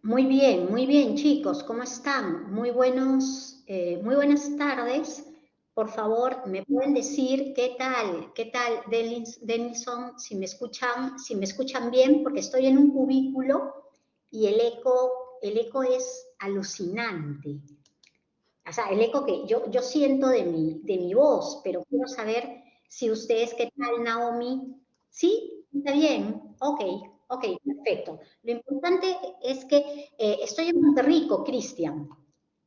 Muy bien, chicos, ¿cómo están? Muy buenas tardes. Por favor, ¿me pueden decir qué tal, Denilson, si me escuchan bien? Porque estoy en un cubículo y el eco es alucinante. O sea, el eco que yo siento de mi voz, pero quiero saber si ustedes, ¿qué tal, Naomi? ¿Sí? ¿Está bien? Ok, ok, perfecto. Lo importante es que estoy en Monterrico, Cristian.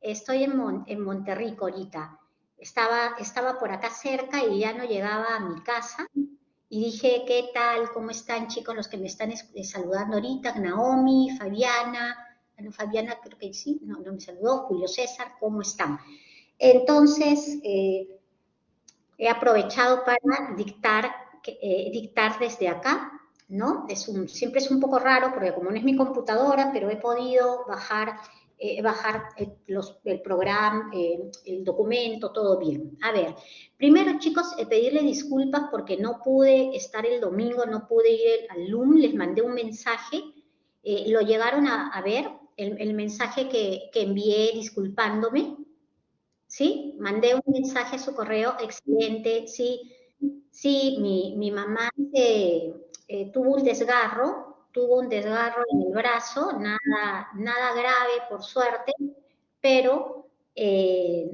Estoy en Monterrico ahorita. Estaba por acá cerca y ya no llegaba a mi casa. Y dije, ¿qué tal? ¿Cómo están, chicos, los que me están saludando ahorita? Naomi, Fabiana. Bueno, Fabiana creo que sí, no me saludó. Julio César, ¿cómo están? Entonces, he aprovechado para dictar desde acá, ¿no? Siempre es un poco raro porque como no es mi computadora, pero he podido bajar el programa, el documento, todo bien. A ver, primero chicos, pedirle disculpas porque no pude estar el domingo, no pude ir al LUM, les mandé un mensaje, lo llegaron a ver, el mensaje que envié disculpándome. ¿Sí? Mandé un mensaje a su correo, excelente, sí, sí, mi mamá tuvo un desgarro en el brazo, nada grave por suerte, pero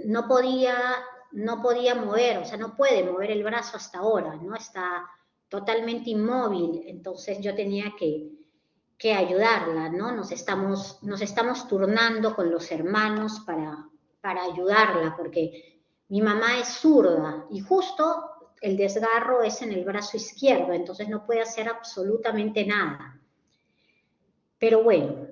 no podía mover, o sea, no puede mover el brazo hasta ahora, ¿no? Está totalmente inmóvil, entonces yo tenía que ayudarla, ¿no? Nos estamos turnando con los hermanos para ayudarla, porque mi mamá es zurda y justo el desgarro es en el brazo izquierdo, entonces no puede hacer absolutamente nada. Pero bueno,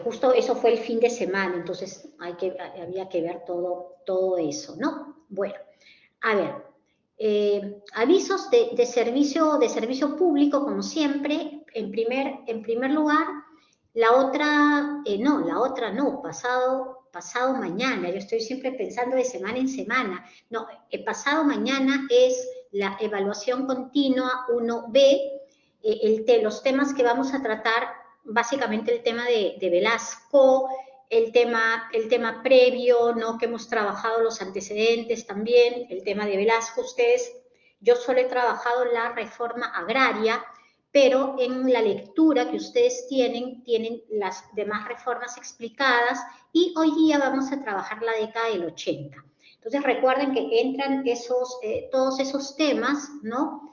justo eso fue el fin de semana, entonces había que ver todo eso, ¿no? Bueno, a ver, avisos de servicio público, como siempre, en primer lugar, la otra no, pasado mañana, yo estoy siempre pensando de semana en semana, no, pasado mañana es la evaluación continua 1B, los temas que vamos a tratar, básicamente el tema de Velasco, el tema previo, ¿no? Que hemos trabajado los antecedentes también, el tema de Velasco, yo solo he trabajado la reforma agraria, pero en la lectura que ustedes tienen las demás reformas explicadas y hoy día vamos a trabajar la década del 80. Entonces recuerden que entran todos esos temas, ¿no?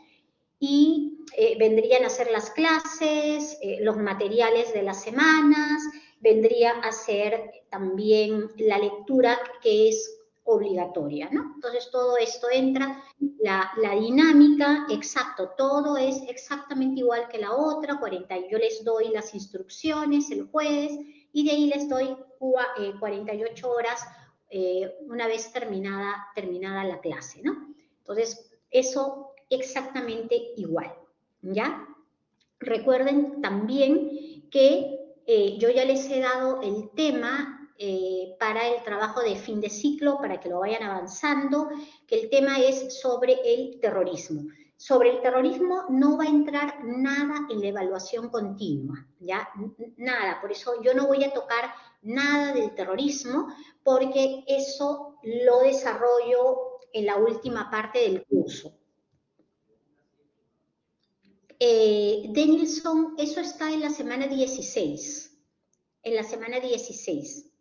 Y vendrían a ser las clases, los materiales de las semanas, vendría a ser también la lectura que es obligatoria, ¿no? Entonces todo esto entra, la dinámica, exacto, todo es exactamente igual que la otra, yo les doy las instrucciones el jueves y de ahí les doy 48 horas una vez terminada la clase, ¿no? Entonces, eso exactamente igual, ¿ya? Recuerden también que yo ya les he dado el tema para el trabajo de fin de ciclo, para que lo vayan avanzando, que el tema es sobre el terrorismo. Sobre el terrorismo no va a entrar nada en la evaluación continua, ¿ya? Nada, por eso yo no voy a tocar nada del terrorismo, porque eso lo desarrollo en la última parte del curso. Denilson, eso está en la semana 16,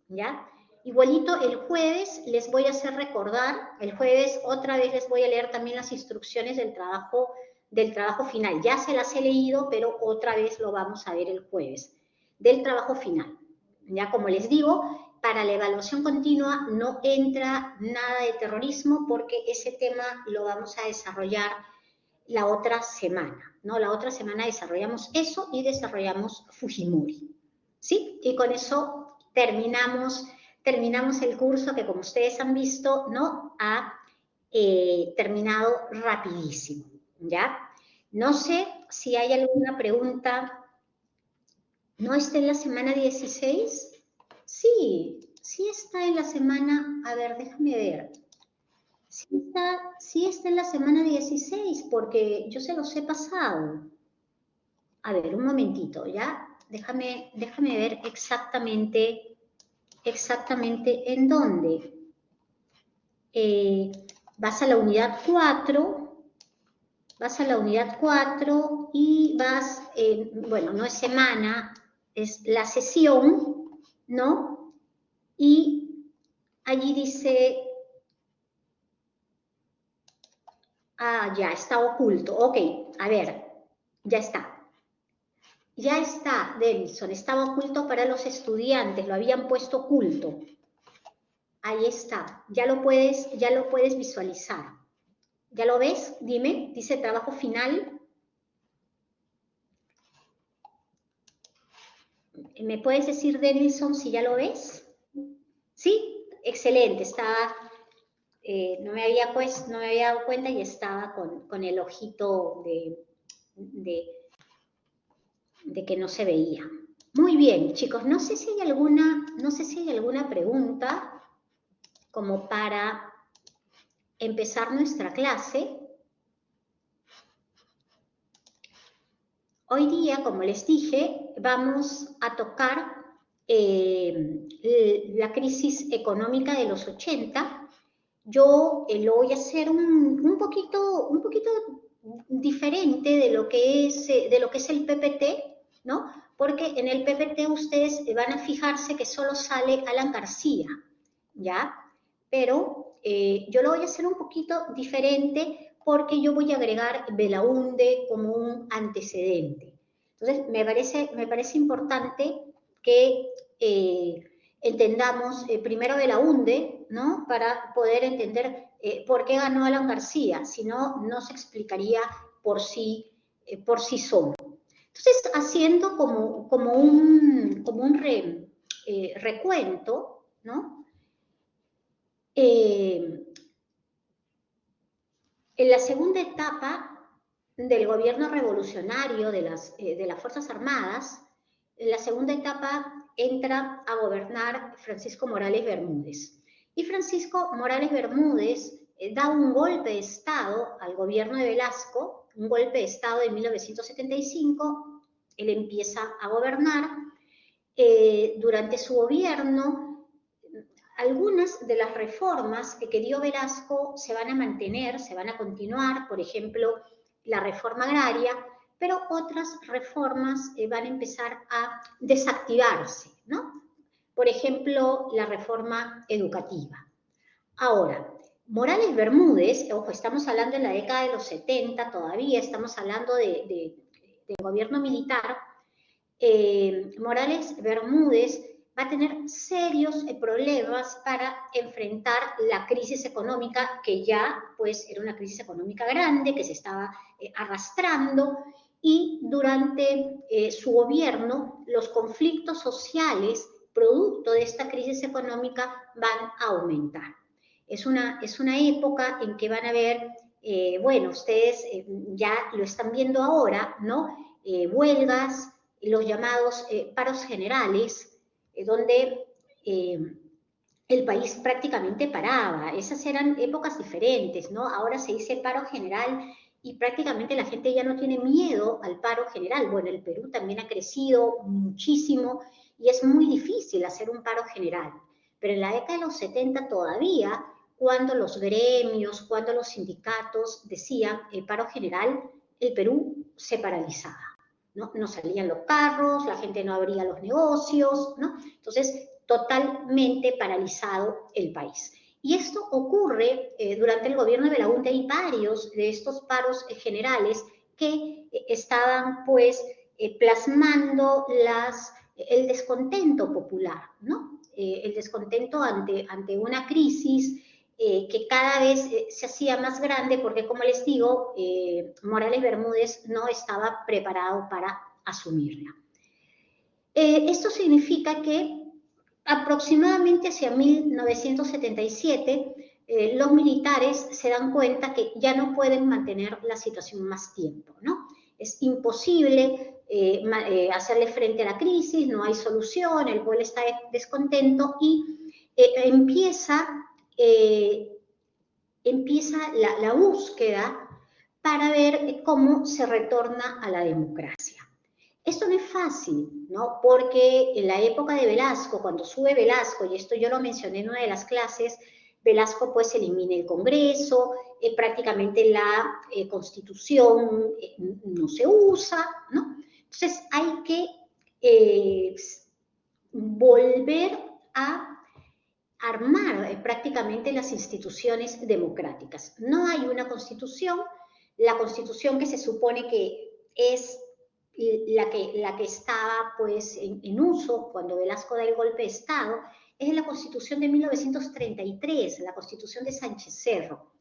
¿ya? Igualito el jueves les voy a hacer recordar, el jueves otra vez les voy a leer también las instrucciones del trabajo final. Ya se las he leído, pero otra vez lo vamos a ver el jueves, del trabajo final. Ya como les digo, para la evaluación continua no entra nada de terrorismo porque ese tema lo vamos a desarrollar la otra semana, ¿no? La otra semana desarrollamos eso y desarrollamos Fujimori, ¿sí? Y con eso terminamos el curso que, como ustedes han visto, ¿no? Ha terminado rapidísimo, ¿ya? No sé si hay alguna pregunta. ¿No está en la semana 16? Sí, sí está en la semana, a ver, déjame ver. Sí está en la semana 16, porque yo se los he pasado. A ver, un momentito, ¿ya? déjame ver exactamente en dónde. Vas a la unidad 4, y vas, bueno, no es semana, es la sesión, ¿no? Y allí dice, ya, está oculto. Ok, a ver, ya está. Ya está, Denison, estaba oculto para los estudiantes, lo habían puesto oculto. Ahí está, ya lo puedes visualizar. ¿Ya lo ves? Dime, dice trabajo final. ¿Me puedes decir, Denison, si ya lo ves? Sí, excelente, estaba, no me había dado cuenta y estaba con el ojito de que no se veía. Muy bien, chicos, no sé si hay alguna pregunta como para empezar nuestra clase. Hoy día, como les dije, vamos a tocar la crisis económica de los 80. Yo lo voy a hacer un poquito diferente de lo que es el PPT, ¿no? Porque en el PPT ustedes van a fijarse que solo sale Alan García, ¿ya? Pero yo lo voy a hacer un poquito diferente porque yo voy a agregar Belaunde como un antecedente. Entonces, me parece importante que entendamos primero Belaunde, ¿no? Para poder entender por qué ganó Alan García, si no, no se explicaría por sí solo. Entonces, haciendo como un recuento, ¿no? En la segunda etapa del gobierno revolucionario de las Fuerzas Armadas, en la segunda etapa entra a gobernar Francisco Morales Bermúdez. Y Francisco Morales Bermúdez da un golpe de Estado al gobierno de Velasco, un golpe de Estado de 1975, él empieza a gobernar. Durante su gobierno, algunas de las reformas que dio Velasco se van a mantener, se van a continuar, por ejemplo, la reforma agraria, pero otras reformas van a empezar a desactivarse, ¿no? Por ejemplo, la reforma educativa. Ahora, Morales Bermúdez, ojo, estamos hablando en la década de los 70 todavía, estamos hablando del gobierno militar. Morales Bermúdez va a tener serios problemas para enfrentar la crisis económica, que ya pues era una crisis económica grande, que se estaba arrastrando, y durante su gobierno los conflictos sociales producto de esta crisis económica van a aumentar. Es una época en que van a ver, bueno, ustedes ya lo están viendo ahora, ¿no? Huelgas, los llamados paros generales, donde el país prácticamente paraba. Esas eran épocas diferentes, ¿no? Ahora se dice paro general y prácticamente la gente ya no tiene miedo al paro general. Bueno, el Perú también ha crecido muchísimo y es muy difícil hacer un paro general. Pero en la década de los 70 todavía, cuando los gremios, cuando los sindicatos decían el paro general, el Perú se paralizaba. No salían los carros, la gente no abría los negocios, ¿no? Entonces, totalmente paralizado el país. Y esto ocurre durante el gobierno de Belaunde. Hay varios de estos paros generales que estaban, pues, plasmando el descontento popular, ¿no? El descontento ante una crisis que cada vez se hacía más grande porque, como les digo, Morales Bermúdez no estaba preparado para asumirla. Esto significa que aproximadamente hacia 1977 los militares se dan cuenta que ya no pueden mantener la situación más tiempo, ¿no? Es imposible hacerle frente a la crisis, no hay solución, el pueblo está descontento y empieza la búsqueda para ver cómo se retorna a la democracia. Esto no es fácil, ¿no? Porque en la época de Velasco, cuando sube Velasco, y esto yo lo mencioné en una de las clases, Velasco pues elimina el Congreso, prácticamente la Constitución no se usa, ¿no? Entonces hay que volver a armar prácticamente las instituciones democráticas. No hay una constitución, la constitución que se supone que es la que estaba pues en uso cuando Velasco da el golpe de Estado, es la Constitución de 1933, la Constitución de Sánchez Cerro.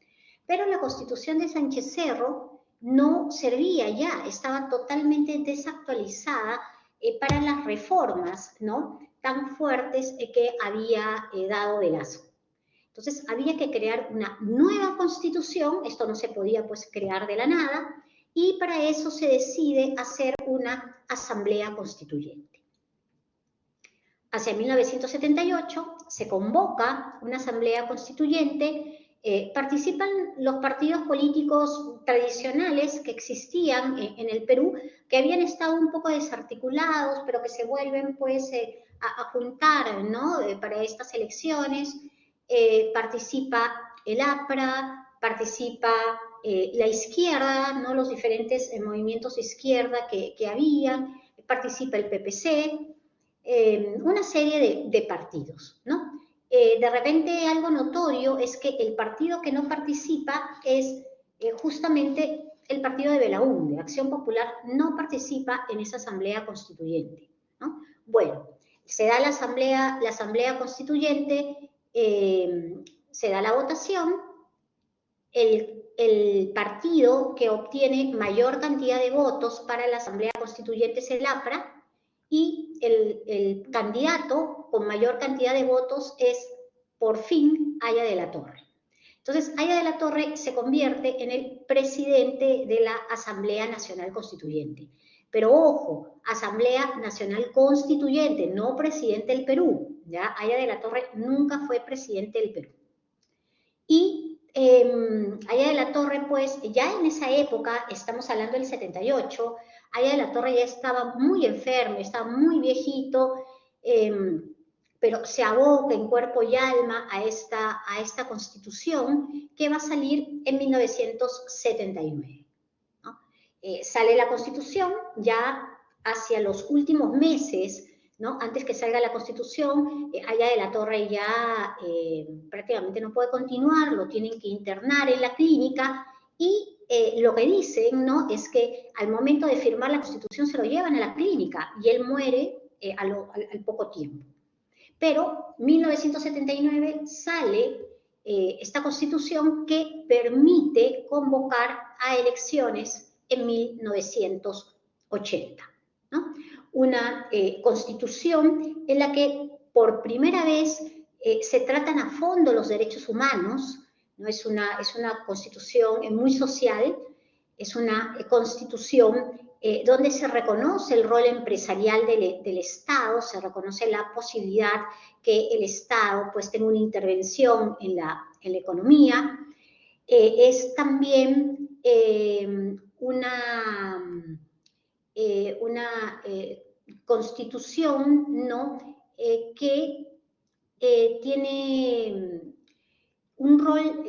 Pero la Constitución de Sánchez Cerro no servía ya, estaba totalmente desactualizada para las reformas, ¿no?, tan fuertes que había dado Velasco. Entonces había que crear una nueva constitución, esto no se podía pues crear de la nada, y para eso se decide hacer una asamblea constituyente. Hacia 1978 se convoca una asamblea constituyente, participan los partidos políticos tradicionales que existían en el Perú, que habían estado un poco desarticulados, pero que se vuelven pues a juntar, ¿no?, para estas elecciones. Participa el APRA, participa la izquierda, ¿no?, los diferentes movimientos de izquierda que habían, participa el PPC, una serie de partidos, ¿no? De repente algo notorio es que el partido que no participa es justamente el partido de Belaúnde. Acción Popular no participa en esa asamblea constituyente, ¿no? Bueno, se da la asamblea constituyente, se da la votación, el partido que obtiene mayor cantidad de votos para la asamblea constituyente es el APRA, y el candidato con mayor cantidad de votos es, por fin, Haya de la Torre. Entonces, Haya de la Torre se convierte en el presidente de la Asamblea Nacional Constituyente. Pero ojo, Asamblea Nacional Constituyente, no presidente del Perú, ¿ya? Haya de la Torre nunca fue presidente del Perú. Y Haya de la Torre, pues, ya en esa época, estamos hablando del 78, Haya de la Torre ya estaba muy enfermo, estaba muy viejito, pero se aboca en cuerpo y alma a esta constitución que va a salir en 1979. ¿No? Sale la constitución ya hacia los últimos meses, ¿no? Antes que salga la constitución, Haya de la Torre ya prácticamente no puede continuar, lo tienen que internar en la clínica, y lo que dicen, ¿no?, es que al momento de firmar la constitución se lo llevan a la clínica y él muere al poco tiempo. Pero 1979 sale esta constitución que permite convocar a elecciones en 1980, ¿no? Una constitución en la que por primera vez se tratan a fondo los derechos humanos, ¿no? Es una constitución muy social, es una constitución donde se reconoce el rol empresarial del Estado, se reconoce la posibilidad que el Estado pues tenga una intervención en la economía. Es también una constitución, ¿no?, que tiene un rol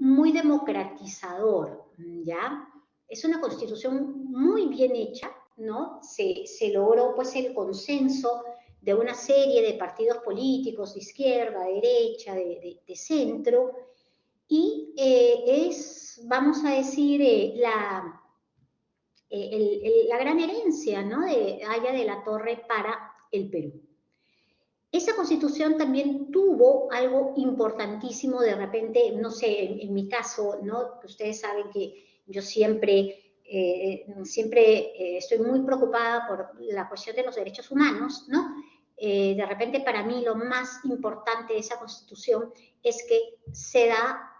muy democratizador, ¿ya? Es una constitución muy bien hecha, ¿no? Se logró pues el consenso de una serie de partidos políticos de izquierda, de derecha, de centro, y es, vamos a decir, la gran herencia, ¿no?, de Haya de la Torre para el Perú. Esa constitución también tuvo algo importantísimo, de repente, no sé, en mi caso, ¿no?, ustedes saben que yo siempre estoy muy preocupada por la cuestión de los derechos humanos, ¿no? De repente para mí lo más importante de esa constitución es que se da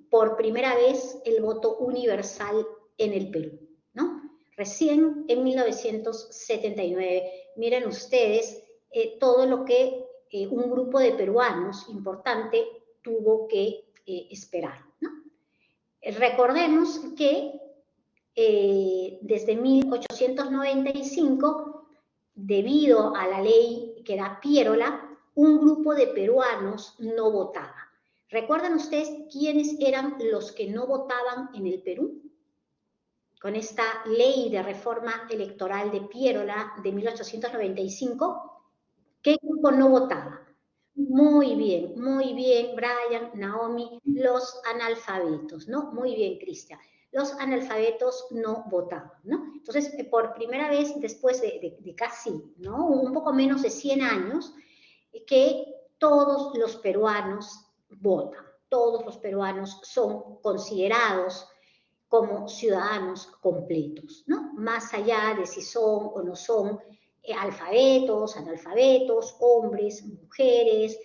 por primera vez el voto universal en el Perú, ¿no? Recién en 1979, miren ustedes, todo lo que un grupo de peruanos importante tuvo que esperar, ¿no? Recordemos que desde 1895, debido a la ley que era Piérola, un grupo de peruanos no votaba. ¿Recuerdan ustedes quiénes eran los que no votaban en el Perú? Con esta ley de reforma electoral de Piérola de 1895, ¿qué grupo no votaba? Muy bien, Brian, Naomi, los analfabetos, ¿no? Muy bien, Cristian. Los analfabetos no votaban, ¿no? Entonces, por primera vez, después de casi, ¿no? Un poco menos de 100 años, que todos los peruanos votan, todos los peruanos son considerados como ciudadanos completos, ¿no? Más allá de si son o no son alfabetos, analfabetos, hombres, mujeres,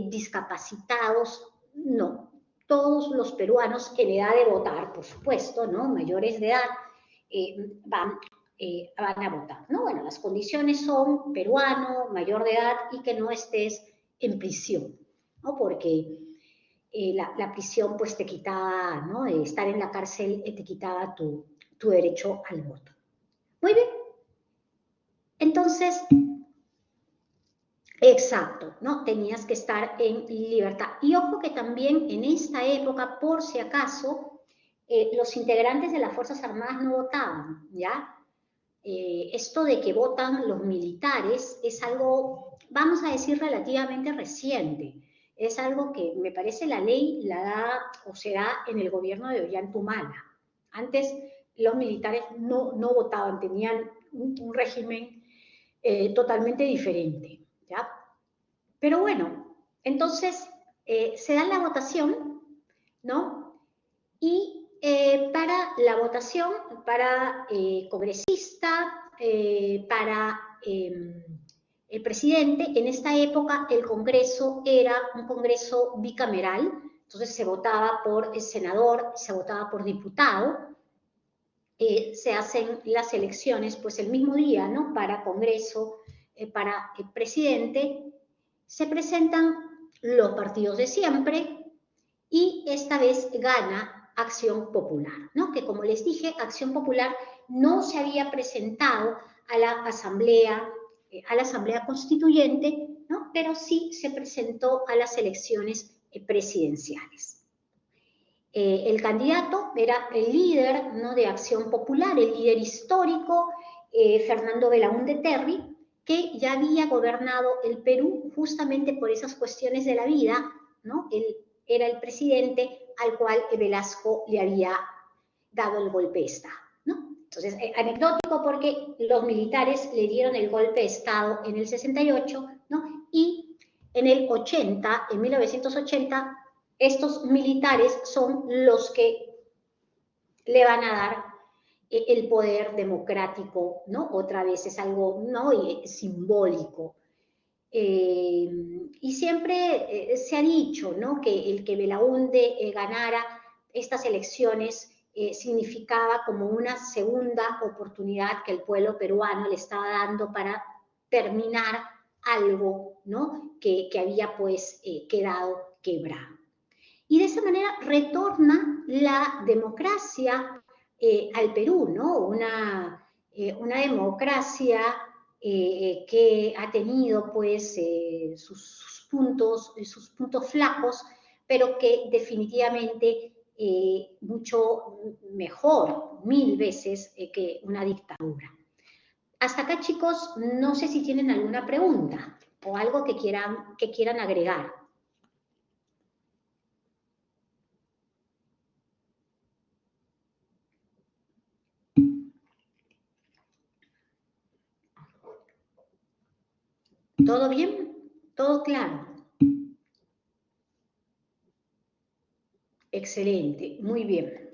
discapacitados, no. Todos los peruanos en edad de votar, por supuesto, ¿no? Mayores de edad, van a votar, ¿no? Bueno, las condiciones son peruano, mayor de edad y que no estés en prisión, ¿no? Porque la prisión pues te quitaba, ¿no? Estar en la cárcel te quitaba tu derecho al voto. Muy bien. Entonces, exacto, ¿no? Tenías que estar en libertad. Y ojo que también en esta época, por si acaso, los integrantes de las Fuerzas Armadas no votaban, ¿ya? Esto de que votan los militares es algo, vamos a decir, relativamente reciente. Es algo que me parece la ley la da o se da en el gobierno de Ollantumala. Antes los militares no votaban, tenían un régimen totalmente diferente, ¿ya? Pero bueno, entonces se da la votación, ¿no? Y para la votación, para congresista, para el presidente, en esta época el Congreso era un Congreso bicameral, entonces se votaba por el senador, se votaba por diputado, se hacen las elecciones pues el mismo día, ¿no? Para Congreso, para el presidente, se presentan los partidos de siempre y esta vez gana Acción Popular, ¿no? Que como les dije, Acción Popular no se había presentado a la Asamblea Constituyente, ¿no? Pero sí se presentó a las elecciones presidenciales. El candidato era el líder, ¿no? De Acción Popular, el líder histórico, Fernando Belaúnde Terry, que ya había gobernado el Perú justamente por esas cuestiones de la vida, ¿no? Él era el presidente al cual Velasco le había dado el golpe de Estado, ¿no? Entonces, anecdótico porque los militares le dieron el golpe de Estado en el 68, ¿no? Y en el 80, en 1980, estos militares son los que le van a dar el poder democrático, ¿no? Otra vez es algo, ¿no? Simbólico. Y siempre se ha dicho, ¿no? Que el que Belaúnde ganara estas elecciones significaba como una segunda oportunidad que el pueblo peruano le estaba dando para terminar algo, ¿no? Que había pues quedado quebrado. Y de esa manera retorna la democracia al Perú, ¿no? Una democracia que ha tenido pues sus puntos flacos, pero que definitivamente mucho mejor, 1000 veces que una dictadura. Hasta acá, chicos, no sé si tienen alguna pregunta o algo que quieran agregar. ¿Todo bien? ¿Todo claro? Excelente, muy bien.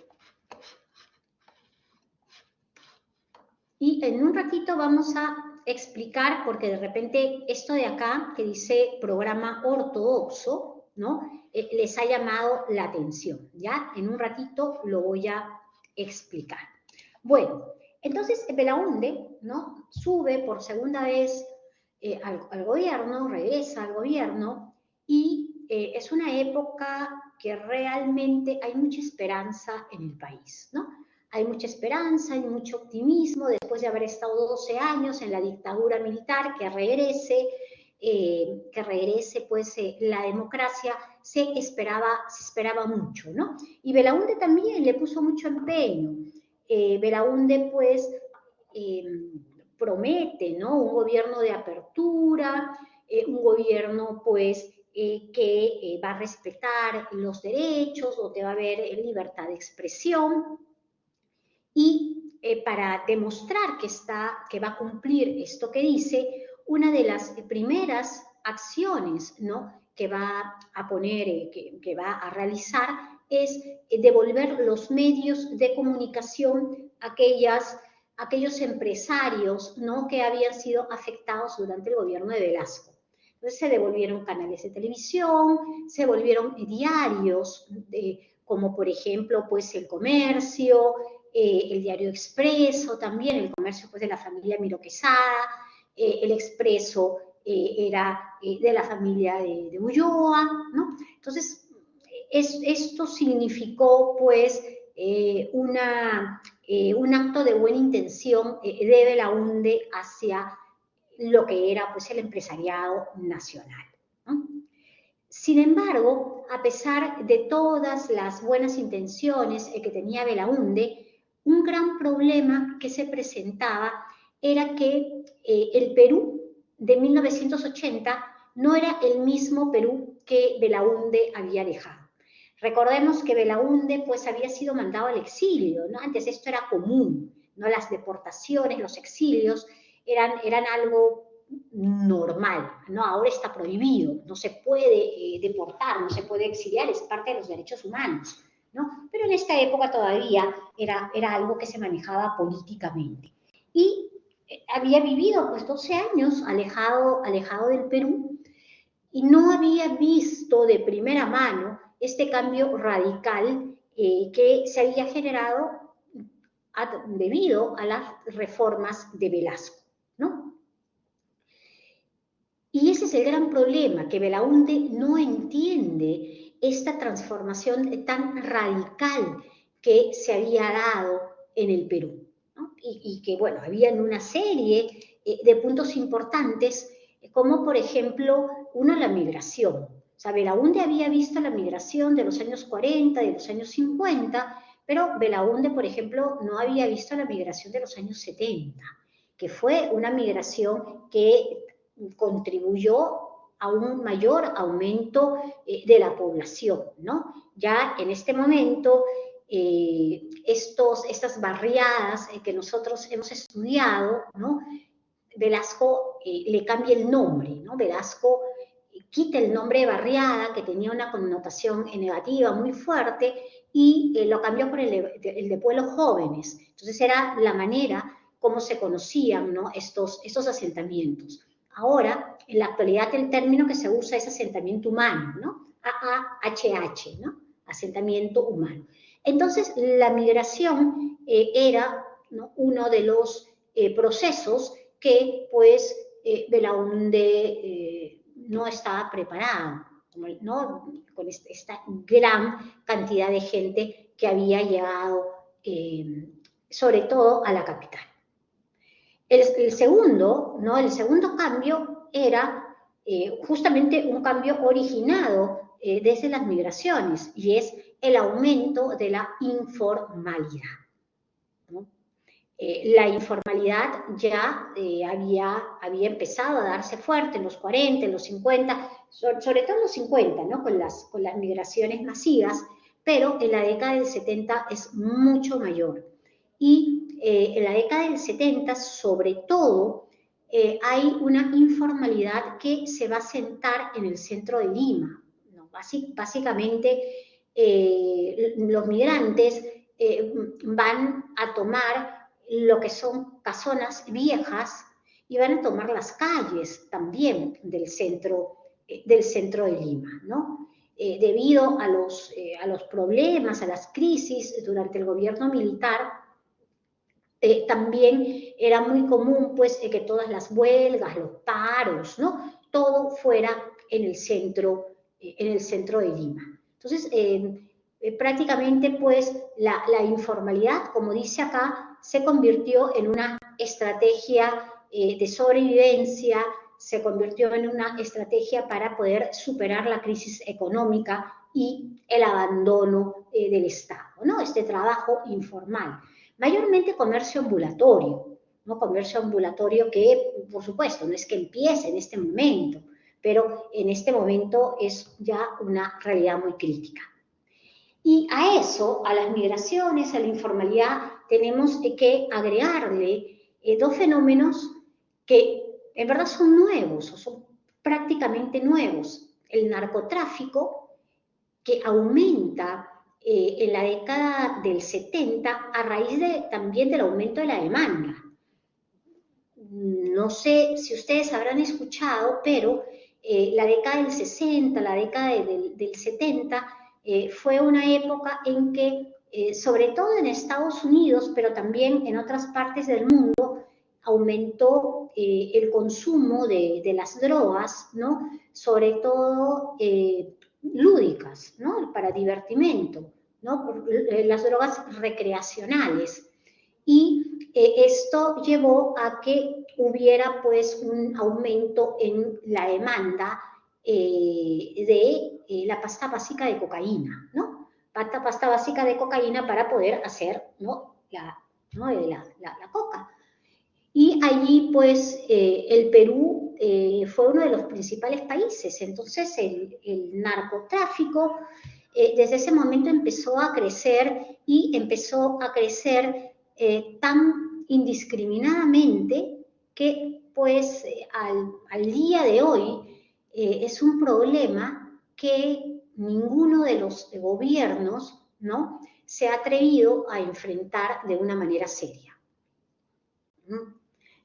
Y en un ratito vamos a explicar, porque de repente esto de acá, que dice programa ortodoxo, ¿no? Les ha llamado la atención, ¿ya? En un ratito lo voy a explicar. Bueno, entonces Belaúnde, ¿no? Sube por segunda vez al gobierno, regresa al gobierno, y es una época que realmente hay mucha esperanza en el país, ¿no? Hay mucha esperanza, hay mucho optimismo, después de haber estado 12 años en la dictadura militar, que regrese pues la democracia, se esperaba mucho, ¿no? Y Belaúnde también le puso mucho empeño. Belaúnde pues promete, ¿no? Un gobierno de apertura, un gobierno pues que va a respetar los derechos, donde va a haber libertad de expresión, y para demostrar que va a cumplir esto que dice, una de las primeras acciones, ¿no?, que va a poner, que va a realizar, es devolver los medios de comunicación a aquellos empresarios, ¿no?, que habían sido afectados durante el gobierno de Velasco. Entonces se devolvieron canales de televisión, se devolvieron diarios, como por ejemplo pues El Comercio, el Diario Expreso, también el Comercio pues de la familia Miro Quesada, el Expreso era de la familia de Ulloa, ¿no? Entonces, esto significó pues un acto de buena intención de Belaúnde hacia lo que era pues el empresariado nacional, ¿no? Sin embargo, a pesar de todas las buenas intenciones que tenía Belaúnde, un gran problema que se presentaba era que el Perú de 1980 no era el mismo Perú que Belaúnde había dejado. Recordemos que Belaúnde pues había sido mandado al exilio, ¿no? Antes esto era común, ¿no? Las deportaciones, los exilios eran algo normal, ¿no? Ahora está prohibido, no se puede deportar, no se puede exiliar, es parte de los derechos humanos, ¿no? Pero en esta época todavía era algo que se manejaba políticamente. Y había vivido pues 12 años alejado del Perú y no había visto de primera mano este cambio radical que se había generado debido a las reformas de Velasco, ¿no? Y ese es el gran problema, que Belaúnde no entiende esta transformación tan radical que se había dado en el Perú, ¿no? Y que, bueno, había una serie de puntos importantes, como por ejemplo, la migración. O sea, Belaúnde había visto la migración de los años 40, de los años 50, pero Belaúnde, por ejemplo, no había visto la migración de los años 70, que fue una migración que contribuyó a un mayor aumento de la población, ¿no? Ya en este momento, estas barriadas que nosotros hemos estudiado, ¿no? Velasco le cambia el nombre, ¿no? Velasco quita el nombre de barriada, que tenía una connotación negativa muy fuerte, y lo cambió por el de pueblos jóvenes. Entonces era la manera como se conocían, ¿no?, estos asentamientos. Ahora, en la actualidad, el término que se usa es asentamiento humano, ¿no? AAHH, ¿no? Asentamiento humano. Entonces, la migración era, ¿no?, uno de los procesos que, pues, Belaúnde no estaba preparado, ¿no?, con esta gran cantidad de gente que había llegado, sobre todo a la capital. El segundo, ¿no?, el segundo cambio era justamente un cambio originado desde las migraciones, y es el aumento de la informalidad, ¿no? La informalidad ya había empezado a darse fuerte en los 40, en los 50, sobre todo en los 50, ¿no?, con las migraciones masivas, pero en la década del 70 es mucho mayor. Y en la década del 70, sobre todo, hay una informalidad que se va a sentar en el centro de Lima, ¿no? Básicamente, los migrantes van a tomar lo que son casonas viejas y van a tomar las calles también del centro de Lima, ¿no? Debido a los problemas, a las crisis durante el gobierno militar, también era muy común pues que todas las huelgas, los paros, ¿no?, todo fuera en el centro de Lima. Entonces, prácticamente pues la informalidad, como dice acá, se convirtió en una estrategia de sobrevivencia, se convirtió en una estrategia para poder superar la crisis económica y el abandono del Estado, ¿no? Este trabajo informal. Mayormente comercio ambulatorio, ¿no? Comercio ambulatorio que, por supuesto, no es que empiece en este momento, pero en este momento es ya una realidad muy crítica. Y a eso, a las migraciones, a la informalidad, tenemos que agregarle dos fenómenos que en verdad son nuevos, o son prácticamente nuevos. El narcotráfico, que aumenta en la década del 70 a raíz también del aumento de la demanda. No sé si ustedes habrán escuchado, pero la década del 60, la década del 70, fue una época en que, sobre todo en Estados Unidos, pero también en otras partes del mundo, aumentó el consumo de las drogas, ¿no? Sobre todo lúdicas, ¿no? Para divertimento, ¿no? Las drogas recreacionales. Y esto llevó a que hubiera pues un aumento en la demanda de la pasta básica de cocaína, ¿no? Pasta básica de cocaína para poder hacer, ¿no? La coca. Y allí pues el Perú fue uno de los principales países, entonces el narcotráfico desde ese momento empezó a crecer y empezó a crecer tan indiscriminadamente que pues al día de hoy es un problema que ninguno de los gobiernos, ¿no?, se ha atrevido a enfrentar de una manera seria. ¿No?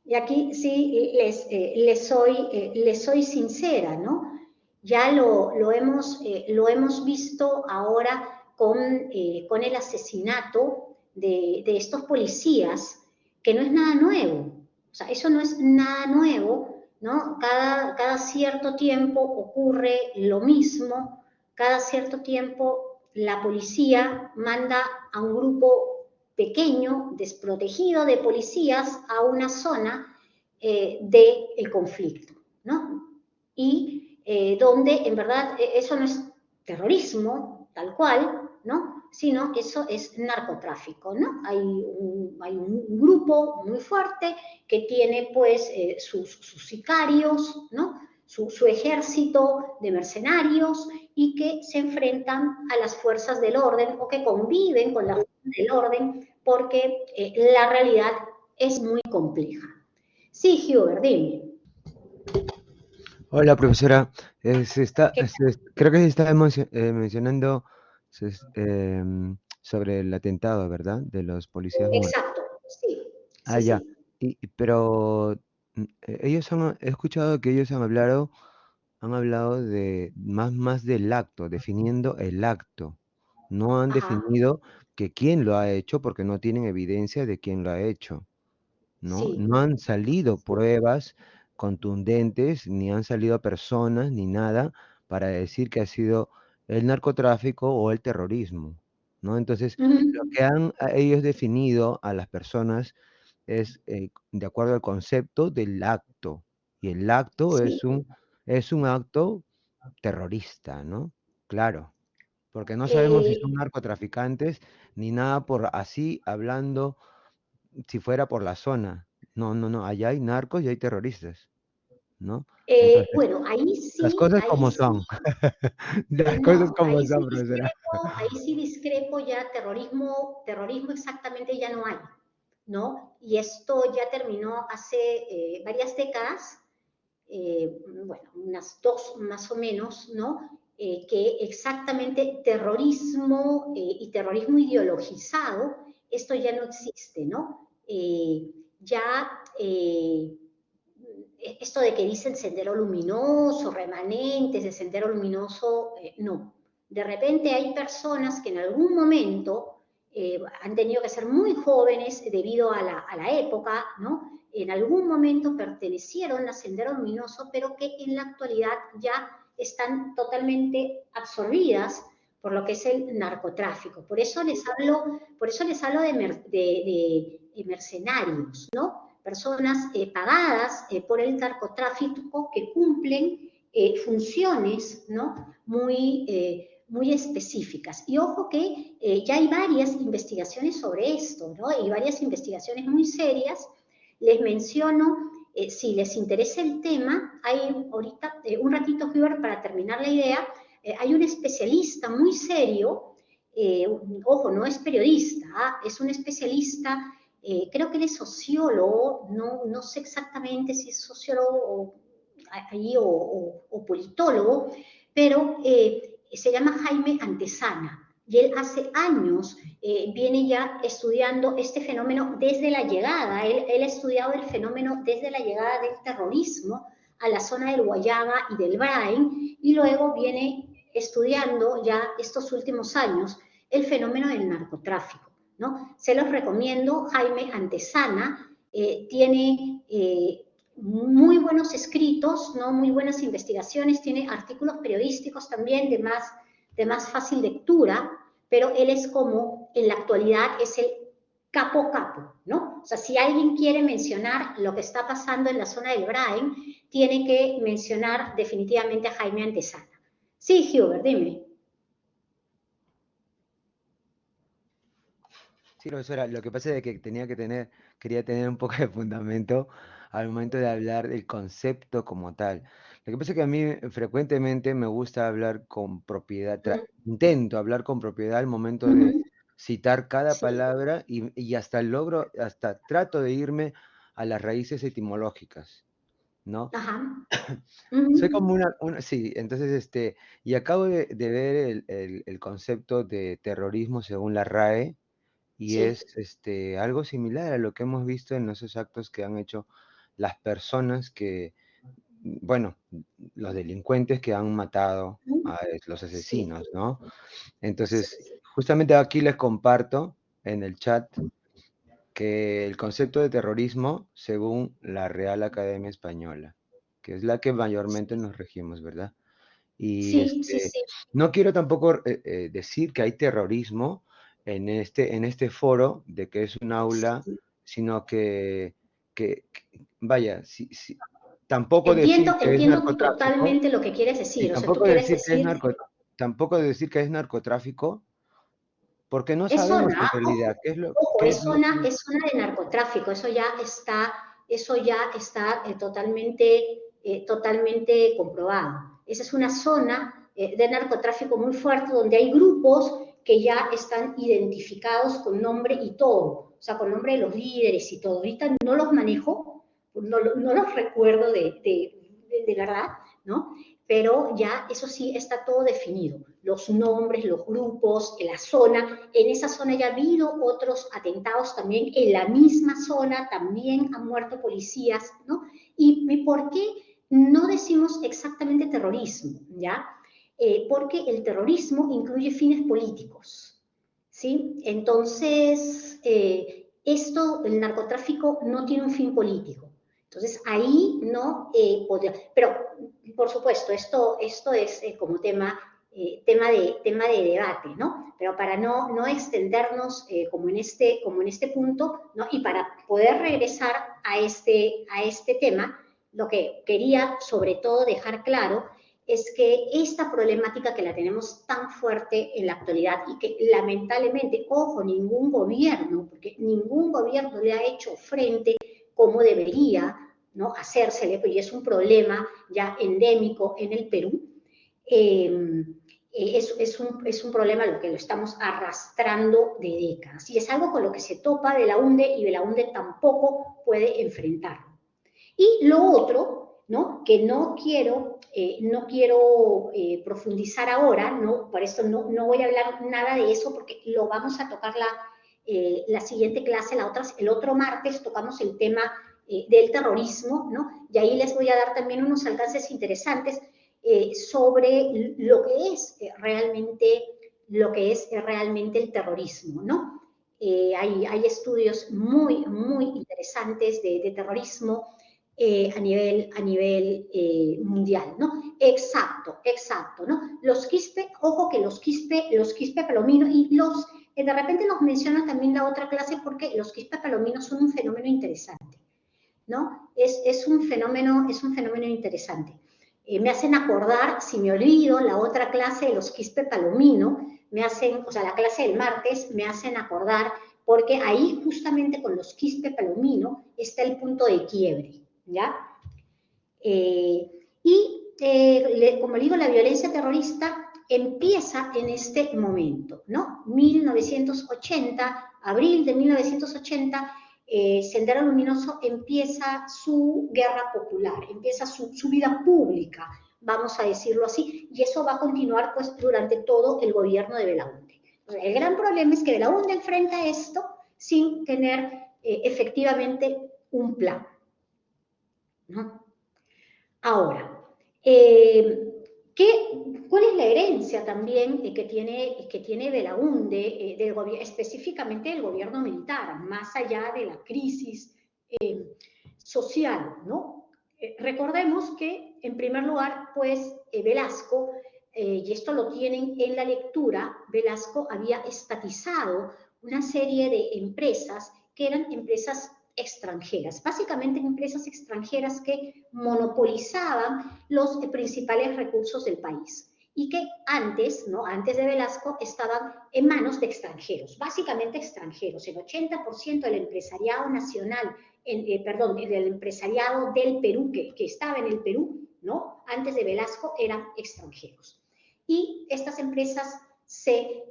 Y aquí sí les soy sincera, ¿no? Ya lo hemos visto ahora con el asesinato de estos policías, que no es nada nuevo. O sea, eso no es nada nuevo, ¿no? Cada cierto tiempo ocurre lo mismo, cada cierto tiempo la policía manda a un grupo pequeño, desprotegido de policías a una zona del conflicto, ¿no? Y donde en verdad eso no es terrorismo tal cual, ¿no? Sino eso es narcotráfico, ¿no? Hay un grupo muy fuerte que tiene pues sus sicarios, ¿no? Su ejército de mercenarios y que se enfrentan a las fuerzas del orden o que conviven con las fuerzas del orden porque la realidad es muy compleja. Sí, Hubert, dime. Hola, profesora. ¿Qué Creo que se está mencionando sobre el atentado, ¿verdad? De los policías muertos. Exacto, sí, Ah, sí, ya. sí. Pero he escuchado que ellos han hablado de más del acto, definiendo el acto. No han Ajá, definido que quién lo ha hecho porque no tienen evidencia de quién lo ha hecho. ¿No? sí, No han salido pruebas contundentes, ni han salido personas, ni nada, para decir que ha sido el narcotráfico o el terrorismo, ¿no? Entonces, lo ujú, que han ellos definido a las personas es de acuerdo al concepto del acto, y el acto sí. es un acto terrorista, ¿no? Claro, porque no sabemos si son Eh, narcotraficantes ni nada por así hablando si fuera por la zona. No, no, no, allá hay narcos y hay terroristas, ¿no? Entonces, bueno, las cosas ahí como sí, son, las cosas no, como son, profesora. ahí sí discrepo ya, terrorismo exactamente ya no hay, ¿no? Y esto ya terminó hace varias décadas, bueno, unas dos más o menos, ¿no? Que exactamente terrorismo y terrorismo ideologizado, esto ya no existe, ¿no? Ya esto de que dicen sendero luminoso, remanentes de sendero luminoso, no. De repente hay personas que en algún momento han tenido que ser muy jóvenes debido a la época, ¿no? En algún momento pertenecieron a Sendero Luminoso, pero que en la actualidad ya están totalmente absorbidas por lo que es el narcotráfico. Por eso les hablo de mercenarios, ¿no? Personas pagadas por el narcotráfico que cumplen funciones, ¿no? Muy específicas. Y ojo que ya hay varias investigaciones sobre esto, ¿no? Hay varias investigaciones muy serias. Les menciono, si les interesa el tema, hay ahorita, un ratito, Hubert, para terminar la idea, hay un especialista muy serio, ojo, no es periodista, es un especialista, creo que él es sociólogo, no sé exactamente si es sociólogo o politólogo, pero se llama Jaime Antesana. Y él hace años viene ya estudiando este fenómeno desde la llegada. Él ha estudiado el fenómeno desde la llegada del terrorismo a la zona del Guayaba y del Brain, y luego viene estudiando ya estos últimos años el fenómeno del narcotráfico, ¿no? Se los recomiendo, Jaime Antesana, tiene muy buenos escritos, ¿no? Muy buenas investigaciones, tiene artículos periodísticos también de más fácil lectura, pero él es como, en la actualidad, es el capo, ¿no? O sea, si alguien quiere mencionar lo que está pasando en la zona del Brain, tiene que mencionar definitivamente a Jaime Antesana. Sí, Hubert, dime. Sí, profesora, lo que pasa es que quería tener un poco de fundamento al momento de hablar del concepto como tal. Lo que pasa es que a mí frecuentemente me gusta hablar con propiedad, intento hablar con propiedad al momento de citar cada Sí. palabra y hasta logro, hasta trato de irme a las raíces etimológicas, ¿no? Ajá. Soy como sí, entonces, y acabo de ver el concepto de terrorismo según la RAE, y es Sí. algo similar a lo que hemos visto en esos actos que han hecho las personas que, bueno, los delincuentes que han matado a los Sí. asesinos, ¿no? Sí. Entonces, justamente aquí les comparto en el chat que el concepto de terrorismo, según la Real Academia Española, que es la que mayormente nos regimos, ¿verdad? Y Sí, sí, sí. no quiero tampoco decir que hay terrorismo en este foro, de que es un aula, Sí. sino vaya, tampoco decir que es Entiendo narcotráfico, totalmente lo que quieres y decir. O sea, tú quieres decir, tampoco decir que es narcotráfico, porque no es sabemos zona, en realidad ojo, qué es lo, es zona de narcotráfico, eso ya está totalmente comprobado. Esa es una zona de narcotráfico muy fuerte donde hay grupos que ya están identificados con nombre y todo, o sea, con nombre de los líderes y todo. Ahorita no los manejo, no los recuerdo de verdad, ¿no? Pero ya eso sí está todo definido, los nombres, los grupos, la zona. En esa zona ya ha habido otros atentados también, en la misma zona también han muerto policías, ¿no? ¿Y por qué no decimos exactamente terrorismo, ya? Porque el terrorismo incluye fines políticos, ¿sí? Entonces, el narcotráfico no tiene un fin político. Entonces, ahí no podría, pero por supuesto, esto es como tema de debate, ¿no? Pero para no extendernos como en este punto, ¿no? Y para poder regresar a este tema, lo que quería sobre todo dejar claro es que esta problemática que la tenemos tan fuerte en la actualidad y que lamentablemente, ojo, ningún gobierno, porque ningún gobierno le ha hecho frente como debería, ¿no? Hacérsele, y es un problema ya endémico en el Perú. Es un problema lo que lo estamos arrastrando de décadas y es algo con lo que se topa de la UNDE y de la UNDE tampoco puede enfrentarlo. Y lo otro, ¿no? Que no quiero profundizar ahora, ¿no? Por eso no voy a hablar nada de eso porque lo vamos a tocar la siguiente clase, el otro martes tocamos el tema del terrorismo, ¿no? Y ahí les voy a dar también unos alcances interesantes sobre lo que es realmente el terrorismo, ¿no? Hay estudios muy interesantes de terrorismo a nivel mundial, ¿no? Exacto, exacto, ¿no? Los quispe, ojo que los quispe palomino y de repente los menciona también la otra clase porque los quispe palominos son un fenómeno interesante, ¿no? Es un fenómeno interesante. Me hacen acordar, si me olvido, la otra clase de los quispe palomino, o sea, la clase del martes, me hacen acordar, porque ahí justamente con los quispe palomino está el punto de quiebre, ¿ya? Como digo, la violencia terrorista empieza en este momento, ¿no? 1980, abril de 1980, Sendero Luminoso empieza su guerra popular, empieza su vida pública, vamos a decirlo así, y eso va a continuar pues durante todo el gobierno de Belaúnde. El gran problema es que Belaúnde enfrenta esto sin tener efectivamente un plan, ¿no? Ahora, ¿cuál es la herencia también que tiene Belaúnde, específicamente del gobierno militar, más allá de la crisis social, ¿no? Recordemos que, en primer lugar, pues Velasco, y esto lo tienen en la lectura, Velasco había estatizado una serie de empresas que eran empresas extranjeras, básicamente empresas extranjeras que monopolizaban los principales recursos del país y que antes, ¿no? Antes de Velasco, estaban en manos de extranjeros, básicamente extranjeros. El 80% del empresariado nacional, del empresariado del Perú, que estaba en el Perú, ¿no? Antes de Velasco, eran extranjeros. Y estas empresas se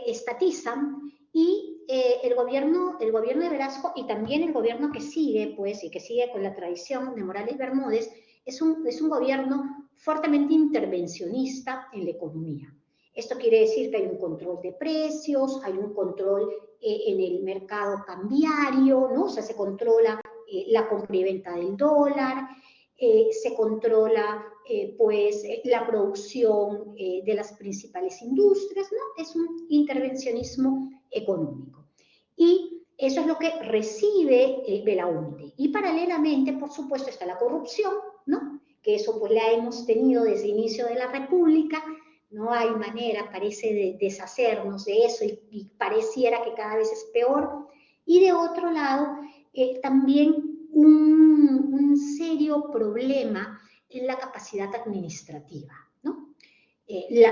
estatizan y el gobierno de Velasco y también el gobierno que sigue, pues, y que sigue con la tradición de Morales Bermúdez, es un gobierno fuertemente intervencionista en la economía. Esto quiere decir que hay un control de precios, hay un control en el mercado cambiario, ¿no? O sea, se controla la compra y venta del dólar, se controla pues la producción de las principales industrias, ¿no? Es un intervencionismo económico. Y eso es lo que recibe Belaúnde. Y paralelamente, por supuesto, está la corrupción, ¿no? Que eso pues la hemos tenido desde el inicio de la República, no hay manera, parece, de deshacernos de eso y pareciera que cada vez es peor. Y de otro lado, también un serio problema en la capacidad administrativa, ¿no?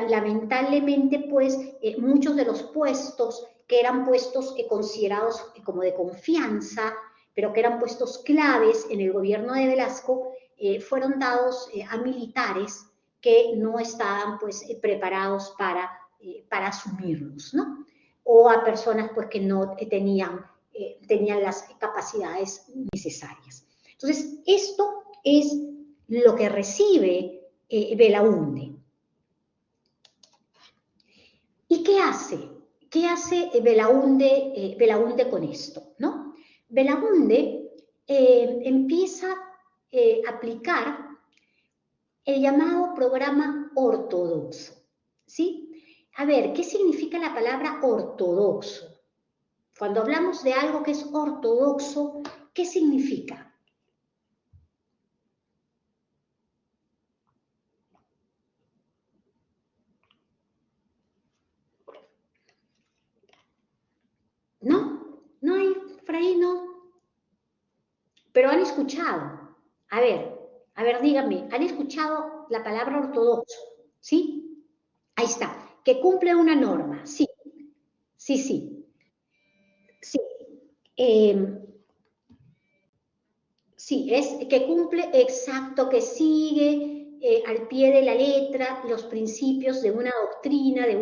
Lamentablemente, pues, muchos de los puestos que eran puestos considerados como de confianza, pero que eran puestos claves en el gobierno de Velasco, fueron dados a militares que no estaban, pues, preparados para asumirlos, ¿no? O a personas, pues, que no tenían las capacidades necesarias. Entonces, esto es lo que recibe Belaúnde. ¿Y qué hace? ¿Qué hace Belaúnde con esto? ¿No? Belaúnde empieza a aplicar el llamado programa ortodoxo. ¿Sí? A ver, ¿qué significa la palabra ortodoxo? Cuando hablamos de algo que es ortodoxo, ¿qué significa? ¿No? No hay, por ahí no. Pero han escuchado. A ver, díganme, ¿han escuchado la palabra ortodoxo? ¿Sí? Ahí está. Que cumple una norma. Sí, sí, sí. Sí. Sí, es que cumple exacto, que sigue al pie de la letra los principios de una doctrina, de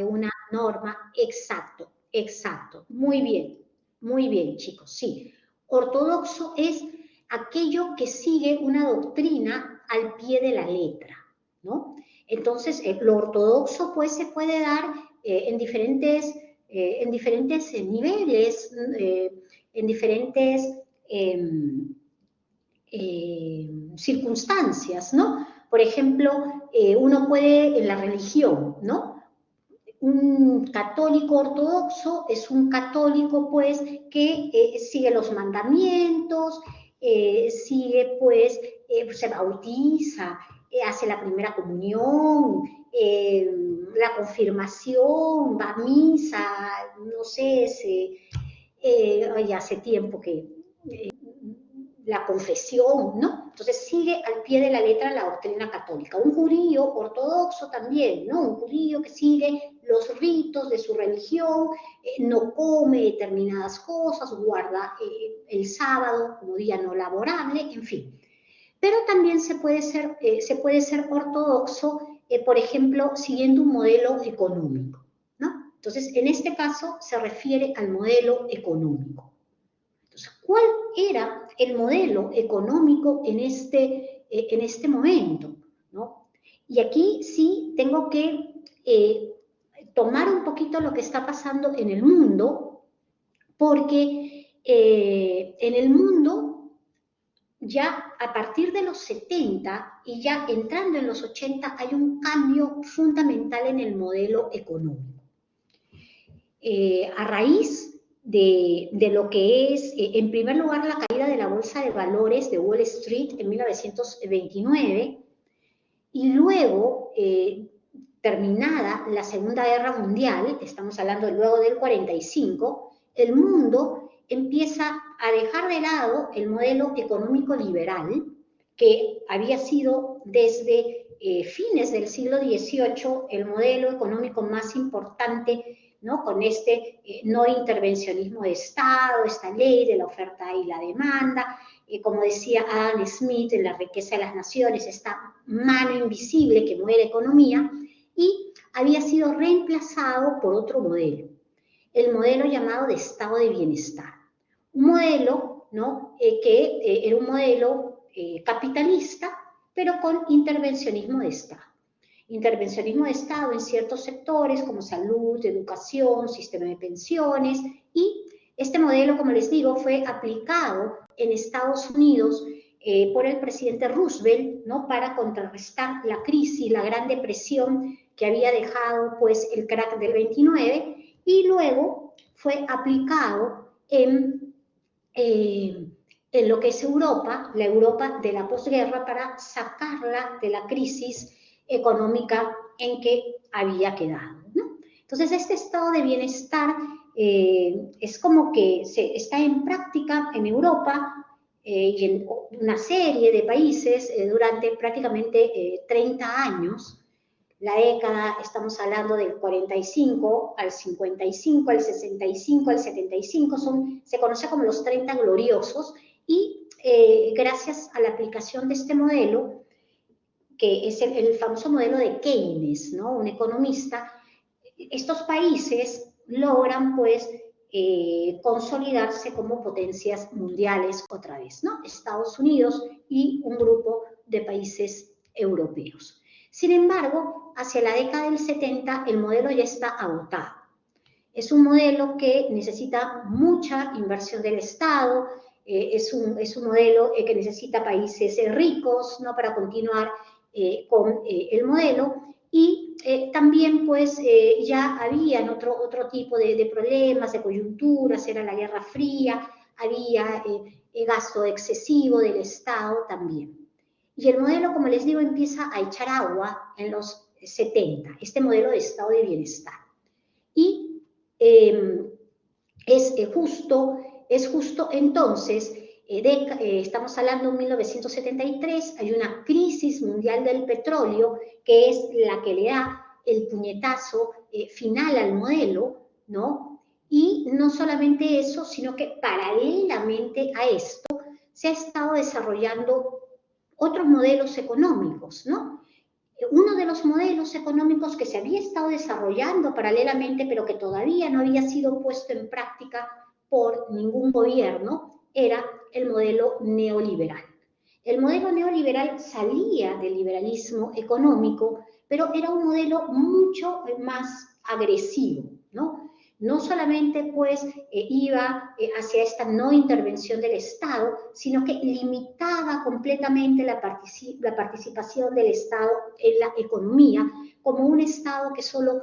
una norma, exacto, exacto. Muy bien, chicos, sí. Ortodoxo es aquello que sigue una doctrina al pie de la letra, ¿no? Entonces, lo ortodoxo pues se puede dar en diferentes niveles, en diferentes circunstancias, ¿no? Por ejemplo, uno puede en la religión, ¿no? Un católico ortodoxo es un católico, pues, que sigue los mandamientos, sigue pues, se bautiza, hace la primera comunión, la confirmación, va a misa, no sé, ya hace tiempo que la confesión, ¿no? Entonces sigue al pie de la letra la doctrina católica. Un judío ortodoxo también, ¿no? Un judío que sigue los ritos de su religión, no come determinadas cosas, guarda el sábado como día no laborable, en fin. Pero también se puede ser ortodoxo, por ejemplo, siguiendo un modelo económico, ¿no? Entonces, en este caso se refiere al modelo económico. Entonces, ¿cuál era el modelo económico en este momento? ¿No? Y aquí sí tengo que tomar un poquito lo que está pasando en el mundo, porque en el mundo ya a partir de los 70 y ya entrando en los 80 hay un cambio fundamental en el modelo económico. A raíz de lo que es, en primer lugar, la caída de la bolsa de valores de Wall Street en 1929 y luego, terminada la Segunda Guerra Mundial, estamos hablando luego del 45, el mundo empieza a dejar de lado el modelo económico liberal, que había sido desde fines del siglo XVIII el modelo económico más importante, ¿no? Con este no intervencionismo de Estado, esta ley de la oferta y la demanda, como decía Adam Smith en La riqueza de las naciones, esta mano invisible que mueve la economía, y había sido reemplazado por otro modelo, el modelo llamado de estado de bienestar. Un modelo, ¿no? Que era un modelo capitalista, pero con intervencionismo de Estado. Intervencionismo de Estado en ciertos sectores como salud, educación, sistema de pensiones, y este modelo, como les digo, fue aplicado en Estados Unidos por el presidente Roosevelt, ¿no? Para contrarrestar la crisis, la Gran Depresión que había dejado pues el crack del 29, y luego fue aplicado en lo que es Europa, la Europa de la posguerra, para sacarla de la crisis económica en que había quedado, ¿no? Entonces, este estado de bienestar es como que está en práctica en Europa y en una serie de países durante prácticamente 30 años. La década, estamos hablando del 45 al 55, al 65, al 75, se conoce como los 30 gloriosos, y gracias a la aplicación de este modelo, que es el famoso modelo de Keynes, ¿no? Un economista, estos países logran pues consolidarse como potencias mundiales otra vez, ¿no? Estados Unidos y un grupo de países europeos. Sin embargo, hacia la década del 70 el modelo ya está agotado. Es un modelo que necesita mucha inversión del Estado, es un modelo que necesita países ricos, ¿no? Para continuar con el modelo, y también pues ya habían otro tipo de problemas, de coyunturas, era la Guerra Fría, había gasto excesivo del Estado también. Y el modelo, como les digo, empieza a echar agua en los 70, este modelo de estado de bienestar. Y es justo entonces, estamos hablando de 1973, hay una crisis mundial del petróleo que es la que le da el puñetazo final al modelo, ¿no? Y no solamente eso, sino que paralelamente a esto se ha estado desarrollando otros modelos económicos, ¿no? Uno de los modelos económicos que se había estado desarrollando paralelamente, pero que todavía no había sido puesto en práctica por ningún gobierno, era el modelo neoliberal. El modelo neoliberal salía del liberalismo económico, pero era un modelo mucho más agresivo, ¿no? No solamente pues iba hacia esta no intervención del Estado, sino que limitaba completamente la participación del Estado en la economía, como un Estado que solo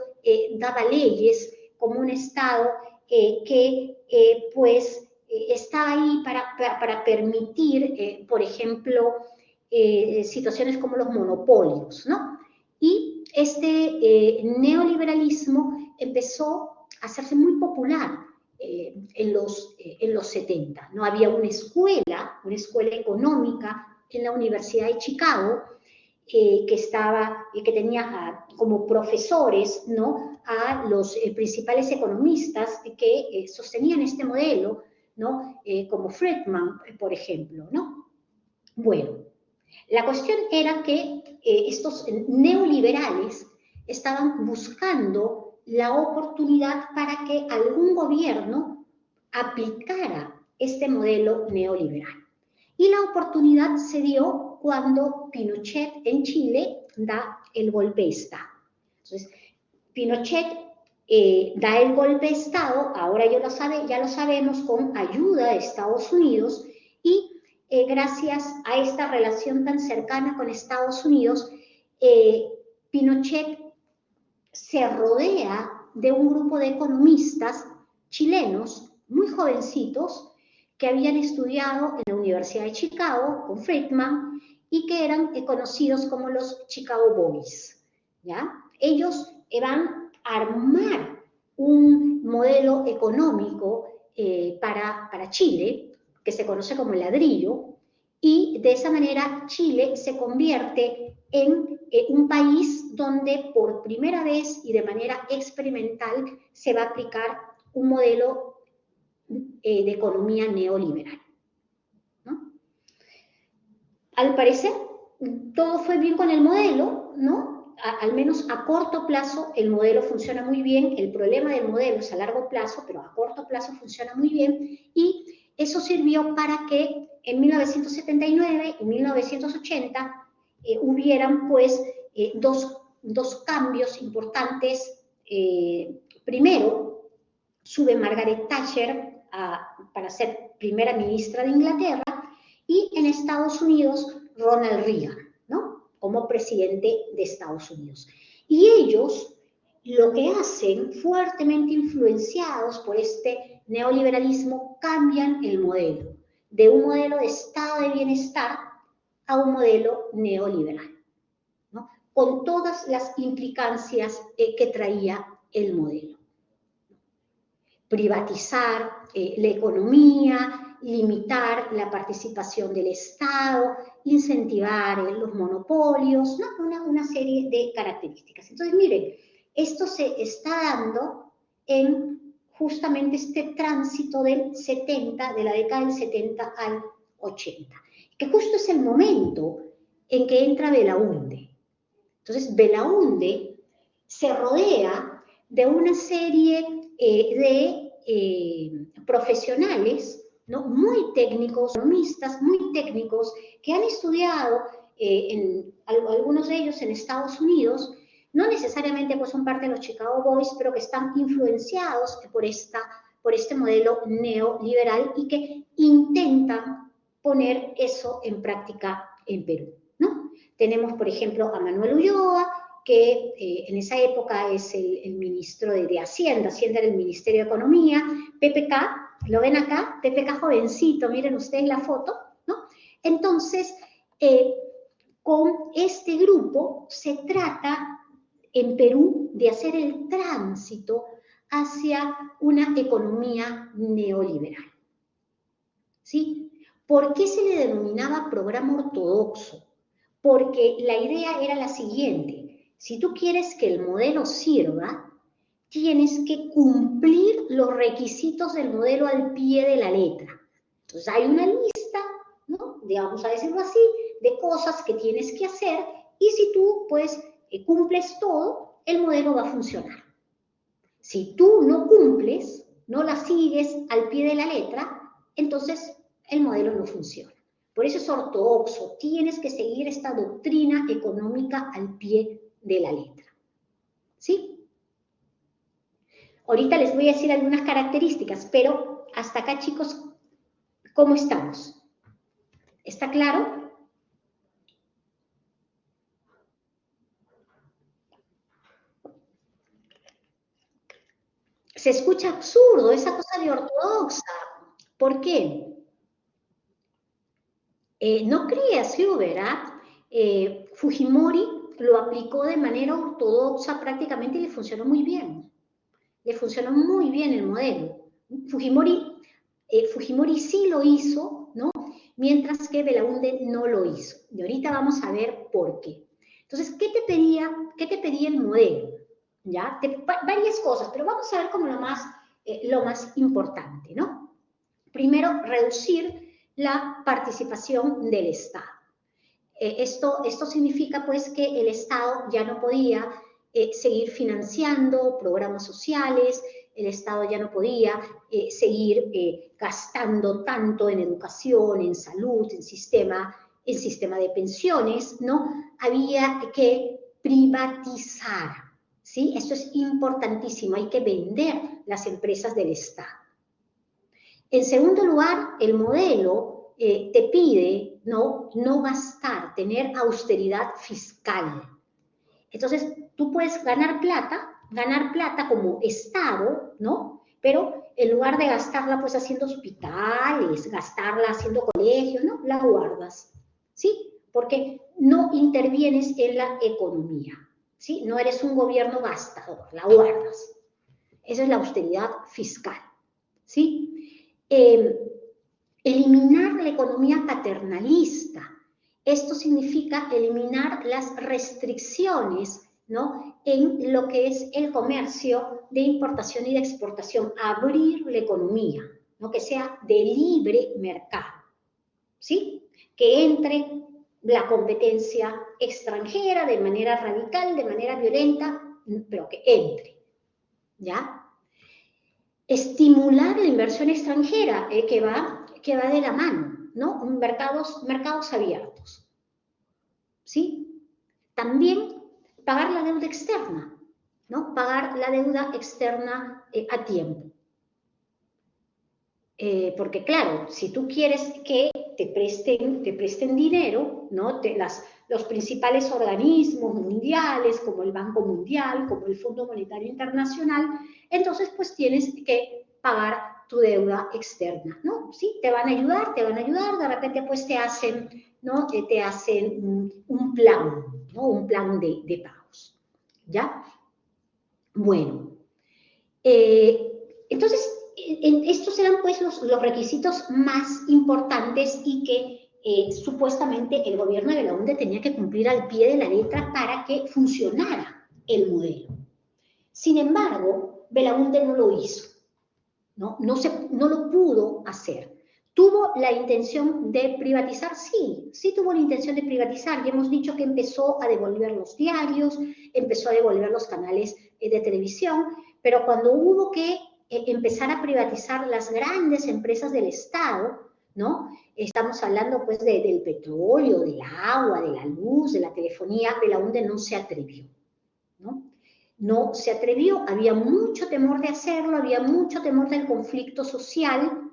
daba leyes, como un Estado que pues está ahí para permitir, por ejemplo, situaciones como los monopolios, ¿no? Y este neoliberalismo empezó a hacerse muy popular en los 70. ¿No? Había una escuela económica en la Universidad de Chicago que tenía como profesores, ¿no? A los principales economistas que sostenían este modelo, ¿no? Como Friedman, por ejemplo, ¿no? Bueno, la cuestión era que estos neoliberales estaban buscando la oportunidad para que algún gobierno aplicara este modelo neoliberal. Y la oportunidad se dio cuando Pinochet en Chile da el golpe de Estado. Entonces, Pinochet da el golpe de Estado, ahora ya lo sabemos, con ayuda de Estados Unidos, y gracias a esta relación tan cercana con Estados Unidos, Pinochet se rodea de un grupo de economistas chilenos muy jovencitos que habían estudiado en la Universidad de Chicago con Friedman y que eran conocidos como los Chicago Boys. ¿Ya? Ellos van a armar un modelo económico para Chile, que se conoce como el ladrillo, y de esa manera Chile se convierte en un país donde por primera vez y de manera experimental se va a aplicar un modelo de economía neoliberal, ¿no? Al parecer, todo fue bien con el modelo, ¿no? Al menos a corto plazo el modelo funciona muy bien, el problema del modelo es a largo plazo, pero a corto plazo funciona muy bien, y eso sirvió para que en 1979 y 1980 hubieran pues dos cambios importantes. Primero, sube Margaret Thatcher para ser primera ministra de Inglaterra, y en Estados Unidos Ronald Reagan, ¿no? Como presidente de Estados Unidos. Y ellos lo que hacen, fuertemente influenciados por este neoliberalismo, cambian el modelo, de un modelo de estado de bienestar a un modelo neoliberal, ¿no? Con todas las implicancias que traía el modelo. Privatizar la economía, limitar la participación del Estado, incentivar los monopolios, ¿no? Una serie de características. Entonces, miren, esto se está dando en justamente este tránsito del 70, de la década del 70 al 80, que justo es el momento en que entra Belaunde. Entonces, Belaunde se rodea de una serie de profesionales, ¿no? Muy técnicos, economistas muy técnicos, que han estudiado, algunos de ellos en Estados Unidos, no necesariamente pues son parte de los Chicago Boys, pero que están influenciados por este modelo neoliberal y que intentan poner eso en práctica en Perú, ¿no? Tenemos, por ejemplo, a Manuel Ulloa, que en esa época es el ministro de Hacienda era el Ministerio de Economía, PPK, lo ven acá, PPK jovencito, miren ustedes la foto, ¿no? Entonces, con este grupo se trata en Perú de hacer el tránsito hacia una economía neoliberal, ¿sí? ¿Por qué se le denominaba programa ortodoxo? Porque la idea era la siguiente: si tú quieres que el modelo sirva, tienes que cumplir los requisitos del modelo al pie de la letra. Entonces hay una lista, ¿no? Vamos a decirlo así, de cosas que tienes que hacer, y si tú pues cumples todo, el modelo va a funcionar. Si tú no cumples, no la sigues al pie de la letra, entonces el modelo no funciona. Por eso es ortodoxo, tienes que seguir esta doctrina económica al pie de la letra. ¿Sí? Ahorita les voy a decir algunas características, pero hasta acá, chicos, ¿cómo estamos? ¿Está claro? Se escucha absurdo esa cosa de ortodoxa. ¿Por qué? No creas, ¿verdad? Fujimori lo aplicó de manera ortodoxa prácticamente y le funcionó muy bien. Le funcionó muy bien el modelo. Fujimori sí lo hizo, ¿no? Mientras que Belaúnde no lo hizo. Y ahorita vamos a ver por qué. Entonces, ¿qué te pedía el modelo? ¿Ya? Varias cosas, pero vamos a ver como lo más importante, ¿no? Primero, reducir la participación del Estado. Esto significa pues que el Estado ya no podía seguir financiando programas sociales, el Estado ya no podía seguir gastando tanto en educación, en salud, en sistema de pensiones, ¿no? Había que privatizar, ¿sí? Esto es importantísimo, hay que vender las empresas del Estado. En segundo lugar, el modelo te pide no gastar, tener austeridad fiscal. Entonces, tú puedes ganar plata como Estado, ¿no? Pero en lugar de gastarla pues haciendo hospitales, gastarla haciendo colegios, ¿no? La guardas, ¿sí? Porque no intervienes en la economía, ¿sí? No eres un gobierno gastador, la guardas. Esa es la austeridad fiscal, ¿sí? Eliminar la economía paternalista. Esto significa eliminar las restricciones, ¿no? En lo que es el comercio de importación y de exportación, abrir la economía, ¿no? Que sea de libre mercado, ¿sí? Que entre la competencia extranjera de manera radical, de manera violenta, pero que entre, ¿ya? Estimular la inversión extranjera, que va de la mano, ¿no? Mercados abiertos, ¿sí? También pagar la deuda externa, ¿no? Pagar la deuda externa a tiempo. Porque claro, si tú quieres que te presten dinero, ¿no? Los principales organismos mundiales, como el Banco Mundial, como el Fondo Monetario Internacional, entonces pues tienes que pagar tu deuda externa, ¿no? Sí, te van a ayudar, de repente pues te hacen, ¿no? Te hacen un plan, ¿no? Un plan de pagos, ¿ya? Bueno, entonces, estos eran pues los requisitos más importantes y que supuestamente el gobierno de Belaúnde tenía que cumplir al pie de la letra para que funcionara el modelo. Sin embargo, Belaúnde no lo hizo, ¿no? No lo pudo hacer. ¿Tuvo la intención de privatizar? Sí tuvo la intención de privatizar. Y hemos dicho que empezó a devolver los diarios, empezó a devolver los canales de televisión, pero cuando hubo que empezar a privatizar las grandes empresas del Estado, ¿no? Estamos hablando pues del petróleo, del agua, de la luz, de la telefonía. Belaúnde no se atrevió, ¿no? No se atrevió, había mucho temor de hacerlo, había mucho temor del conflicto social,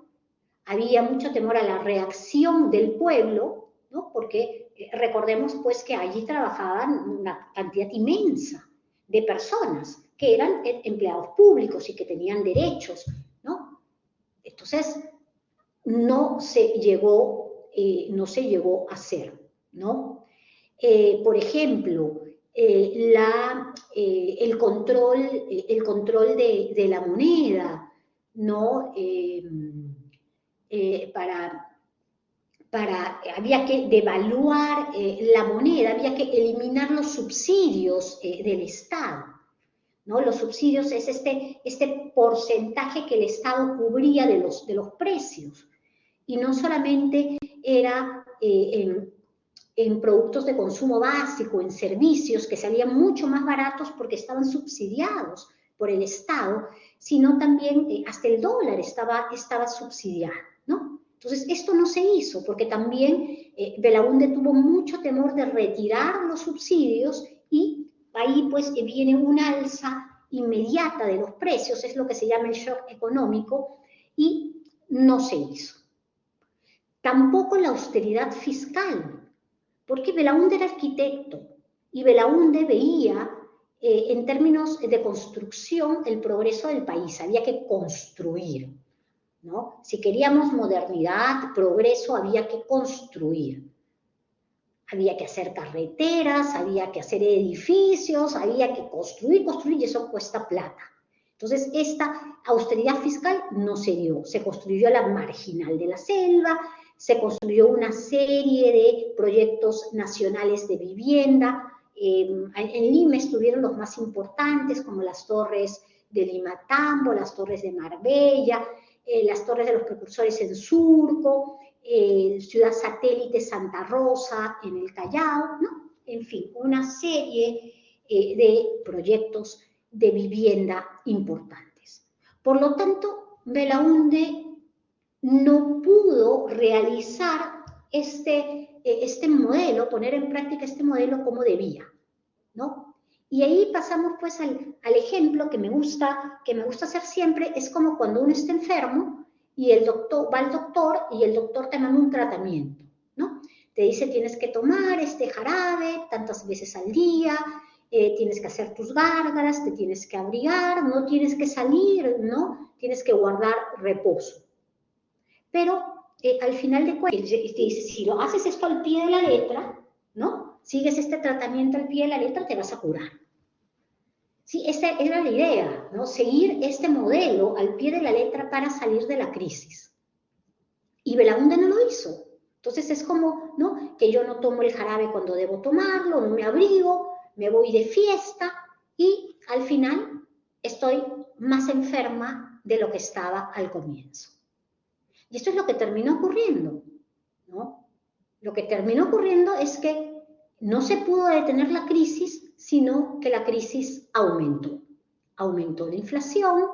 había mucho temor a la reacción del pueblo, ¿no? Porque recordemos pues que allí trabajaban una cantidad inmensa de personas que eran empleados públicos y que tenían derechos, ¿no? Entonces, no se llegó a hacer, ¿no? Por ejemplo, el control de la moneda, ¿no? Había que devaluar la moneda, había que eliminar los subsidios del Estado, ¿no? Los subsidios es este porcentaje que el Estado cubría de los precios, y no solamente era en productos de consumo básico, en servicios que salían mucho más baratos porque estaban subsidiados por el Estado, sino también hasta el dólar estaba subsidiado, ¿no? Entonces, esto no se hizo porque también Belaúnde tuvo mucho temor de retirar los subsidios y ahí pues viene una alza inmediata de los precios, es lo que se llama el shock económico, y no se hizo. Tampoco la austeridad fiscal, porque Belaúnde era arquitecto y Belaúnde veía en términos de construcción el progreso del país, había que construir, ¿no? Si queríamos modernidad, progreso, había que construir. Había que hacer carreteras, había que hacer edificios, había que construir, construir, y eso cuesta plata. Entonces, esta austeridad fiscal no se dio. Se construyó la marginal de la selva, se construyó una serie de proyectos nacionales de vivienda. En Lima estuvieron los más importantes, como las torres de Limatambo, las torres de Marbella, las torres de los precursores en Surco, Ciudad Satélite Santa Rosa en el Callao, ¿no? En fin, una serie de proyectos de vivienda importantes. Por lo tanto, Belaunde no pudo realizar este modelo, poner en práctica este modelo como debía, ¿no? Y ahí pasamos pues al ejemplo que me gusta hacer siempre, es como cuando uno está enfermo y el doctor va al doctor y el doctor te manda un tratamiento, ¿no? Te dice tienes que tomar este jarabe tantas veces al día, tienes que hacer tus gárgaras, te tienes que abrigar, no tienes que salir, ¿no? Tienes que guardar reposo. Pero al final de cuentas, si lo haces esto al pie de la letra, ¿no? Sigues este tratamiento al pie de la letra, te vas a curar. Sí, esa era la idea, ¿no? Seguir este modelo al pie de la letra para salir de la crisis. Y Belaunde no lo hizo. Entonces es como, ¿no? Que yo no tomo el jarabe cuando debo tomarlo, no me abrigo, me voy de fiesta y al final estoy más enferma de lo que estaba al comienzo. Y esto es lo que terminó ocurriendo, ¿no? Lo que terminó ocurriendo es que no se pudo detener la crisis, sino que la crisis aumentó. Aumentó la inflación,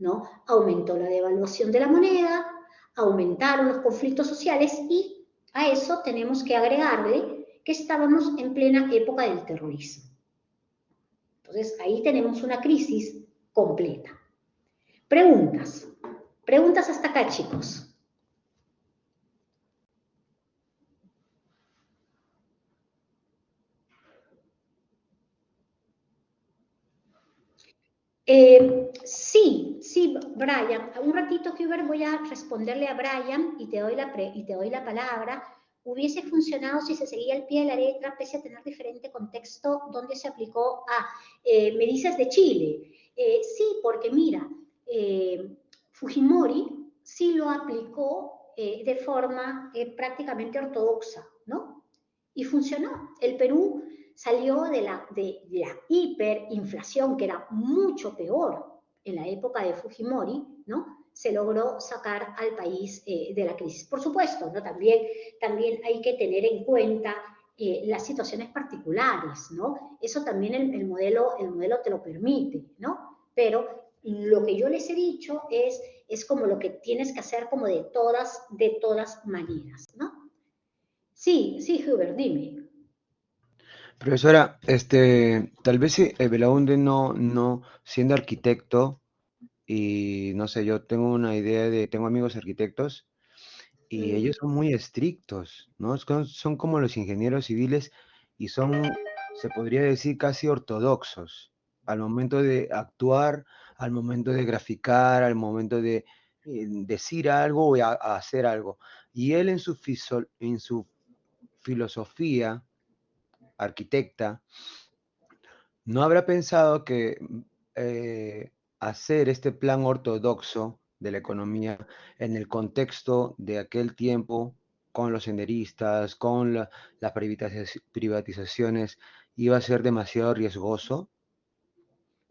¿no? Aumentó la devaluación de la moneda, aumentaron los conflictos sociales y a eso tenemos que agregarle que estábamos en plena época del terrorismo. Entonces, ahí tenemos una crisis completa. Preguntas. Preguntas hasta acá, chicos. Sí, Brian. Un ratito, Hubert, voy a responderle a Brian y te doy la palabra. Hubiese funcionado si se seguía al pie de la letra, pese a tener diferente contexto, ¿dónde se aplicó? Me dices de Chile. Sí, porque mira, Fujimori sí lo aplicó de forma prácticamente ortodoxa, ¿no? Y funcionó. El Perú salió de la hiperinflación, que era mucho peor en la época de Fujimori, ¿no? Se logró sacar al país de la crisis. Por supuesto, ¿no? También hay que tener en cuenta las situaciones particulares, ¿no? Eso también el modelo te lo permite, ¿no? Pero lo que yo les he dicho es como lo que tienes que hacer como de todas maneras, ¿no? Sí, Hubert, dime. Profesora, tal vez Belaunde no siendo arquitecto, y no sé, yo tengo una idea tengo amigos arquitectos y ellos son muy estrictos, ¿no? Son como los ingenieros civiles y se podría decir, casi ortodoxos al momento de actuar, al momento de graficar, al momento de decir algo o a hacer algo. Y él en su filosofía arquitecta, ¿no habrá pensado que hacer este plan ortodoxo de la economía en el contexto de aquel tiempo, con los senderistas, con las privatizaciones, iba a ser demasiado riesgoso?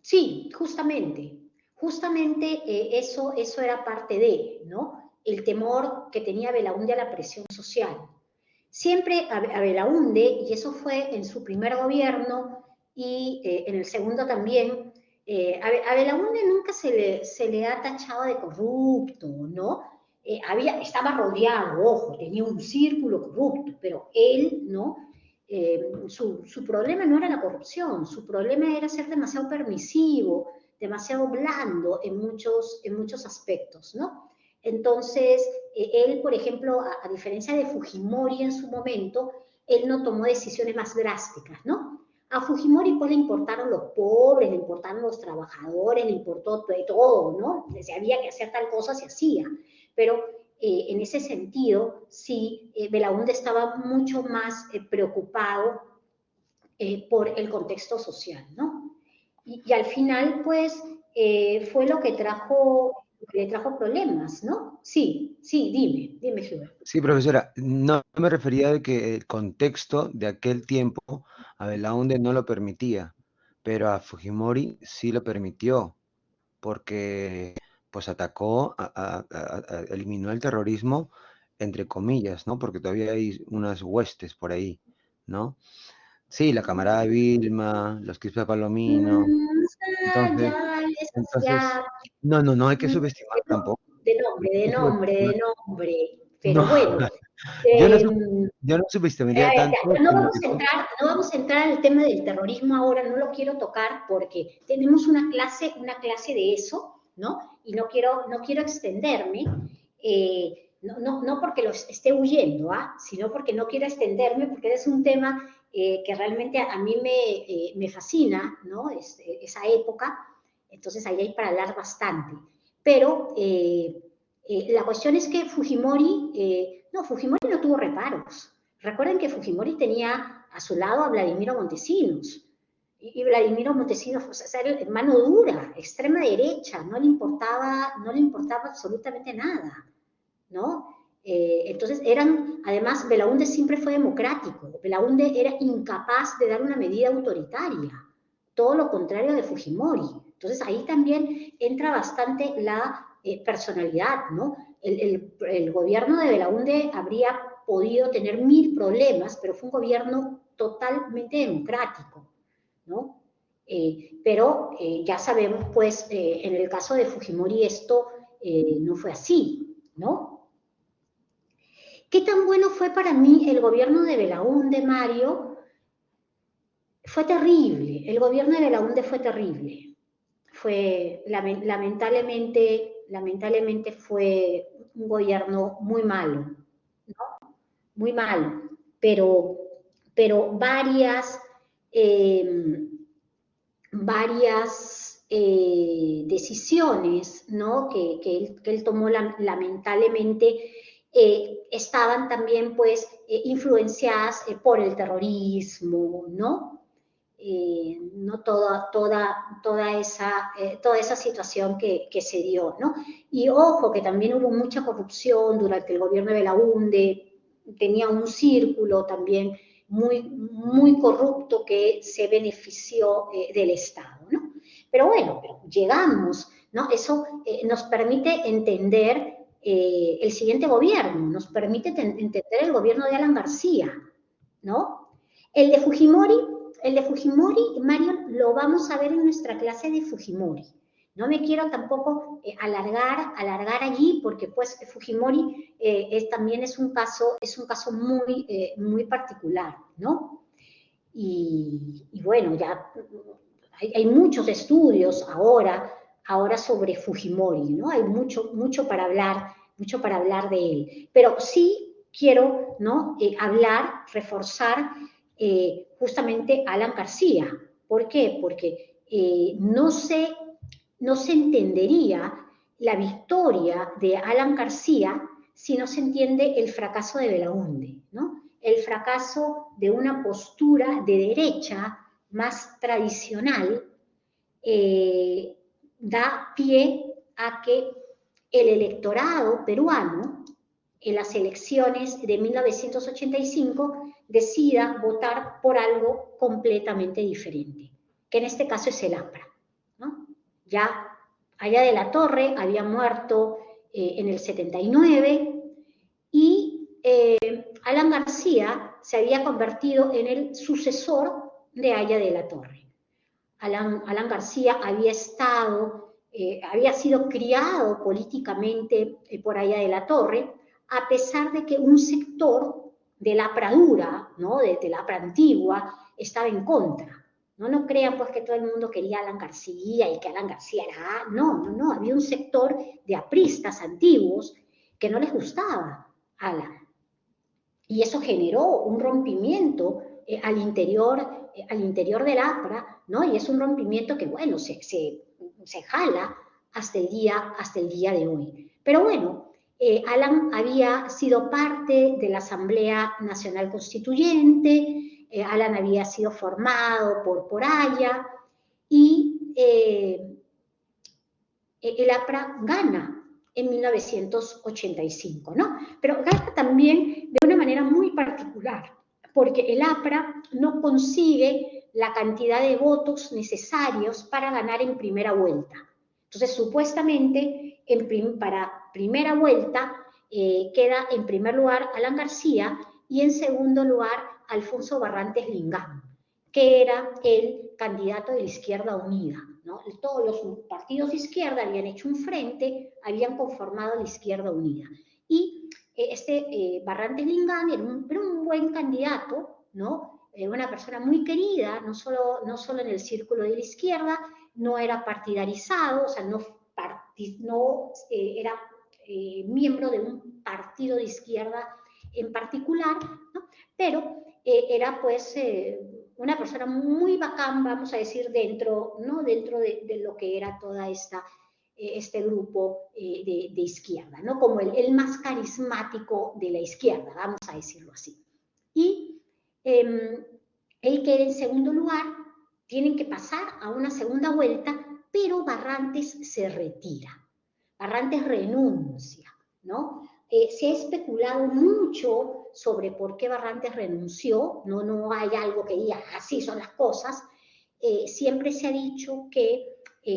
Sí, justamente eso era parte de, ¿no? El temor que tenía Belaunde a la presión social. Siempre a Belaunde, y eso fue en su primer gobierno y en el segundo también, a Belaunde nunca se le ha tachado de corrupto, ¿no? Estaba rodeado, ojo, tenía un círculo corrupto, pero él, ¿no? Su problema no era la corrupción, su problema era ser demasiado permisivo, demasiado blando en muchos aspectos, ¿no? Entonces, él, por ejemplo, a diferencia de Fujimori en su momento, él no tomó decisiones más drásticas, ¿no? A Fujimori pues le importaron los pobres, le importaron los trabajadores, le importó todo, ¿no? Si había que hacer tal cosa, se hacía. pero en ese sentido, sí, Belaúnde estaba mucho más preocupado por el contexto social, ¿no? Y al final, pues, fue lo que le trajo problemas, ¿no? Sí, sí, dime, Hubert. Sí, profesora, no me refería de que el contexto de aquel tiempo a Belaúnde no lo permitía, pero a Fujimori sí lo permitió, porque pues atacó, eliminó el terrorismo, entre comillas, ¿no? Porque todavía hay unas huestes por ahí, ¿no? Sí, la camarada Vilma, los Quispe Palomino, entonces, Ya, entonces, no, no, no hay que mm, subestimar tampoco, no hay que subestimar. de nombre, No, pero bueno, yo no, eh, yo no subestimaría tanto, no sino vamos que a entrar, no vamos a entrar al tema del terrorismo ahora, no lo quiero tocar porque tenemos una clase de eso, ¿no? Y no quiero extenderme, no porque los esté huyendo, ¿ah? Sino porque no quiero extenderme, porque es un tema que realmente a mí me fascina, ¿no? Esa época, entonces ahí hay para hablar bastante. Pero la cuestión es que Fujimori no tuvo reparos. Recuerden que Fujimori tenía a su lado a Vladimiro Montesinos. Y Vladimiro Montesinos, o sea, era mano dura, extrema derecha, no le importaba absolutamente nada, ¿no? Entonces además, Belaúnde siempre fue democrático, Belaúnde era incapaz de dar una medida autoritaria, todo lo contrario de Fujimori. Entonces ahí también entra bastante la personalidad, ¿no? El gobierno de Belaúnde habría podido tener mil problemas, pero fue un gobierno totalmente democrático, ¿no? Pero ya sabemos, pues, en el caso de Fujimori esto no fue así, ¿no? ¿Qué tan bueno fue para mí el gobierno de Belaúnde, Mario? Fue terrible, el gobierno de Belaúnde fue terrible. Fue, lamentablemente fue un gobierno muy malo, ¿no? Muy malo, pero, pero varias decisiones, ¿no? Que él tomó lamentablemente estaban también pues influenciadas por el terrorismo, ¿no? No toda esa situación que se dio, ¿no? Y ojo, que también hubo mucha corrupción durante el gobierno de Belaúnde, tenía un círculo también muy corrupto que se benefició del Estado, ¿no? Pero bueno, llegamos, ¿no? Eso nos permite entender el siguiente gobierno, nos permite entender el gobierno de Alan García, ¿no? El de Fujimori, Mario, lo vamos a ver en nuestra clase de Fujimori. No me quiero tampoco alargar allí, porque pues Fujimori también es un caso muy particular, ¿no? Y bueno, ya hay muchos estudios ahora sobre Fujimori, ¿no? Hay mucho para hablar de él. Pero sí quiero, ¿no? Reforzar justamente a Alan García. ¿Por qué? Porque no se entendería la victoria de Alan García si no se entiende el fracaso de Belaúnde, ¿no? El fracaso de una postura de derecha más tradicional da pie a que el electorado peruano en las elecciones de 1985 decida votar por algo completamente diferente, que en este caso es el APRA, ¿no? Ya Aya de la Torre había muerto en el 79 y Alan García se había convertido en el sucesor de Aya de la Torre. Alan García había sido criado políticamente por Aya de la Torre, a pesar de que un sector de la pradura, ¿no? de la APRA antigua, estaba en contra. No crean pues que todo el mundo quería a Alan García y que Alan García era... No, había un sector de apristas antiguos que no les gustaba a Alan. Y eso generó un rompimiento al interior del APRA, ¿no? Y es un rompimiento que, bueno, se jala hasta el día de hoy. Pero bueno, Alan había sido parte de la Asamblea Nacional Constituyente, Alan había sido formado por Haya, y el APRA gana en 1985, ¿no? Pero gana también de una manera muy particular, porque el APRA no consigue la cantidad de votos necesarios para ganar en primera vuelta. Entonces, supuestamente, para primera vuelta queda en primer lugar Alan García y en segundo lugar Alfonso Barrantes Lingán, que era el candidato de la Izquierda Unida, ¿no? Todos los partidos de izquierda habían hecho un frente, habían conformado la Izquierda Unida. Y Barrantes Lingán era un buen candidato, ¿no? Una persona muy querida, no solo en el círculo de la izquierda, no era partidarizado, o sea, no era miembro de un partido de izquierda en particular, ¿no? Pero era pues una persona muy bacán, vamos a decir, dentro de lo que era toda este grupo de izquierda, ¿no? Como el más carismático de la izquierda, vamos a decirlo así. Y él queda en segundo lugar, tienen que pasar a una segunda vuelta, pero Barrantes se retira. Barrantes renuncia, ¿no? Se ha especulado mucho sobre por qué Barrantes renunció, no hay algo que diga así son las cosas. Siempre se ha dicho que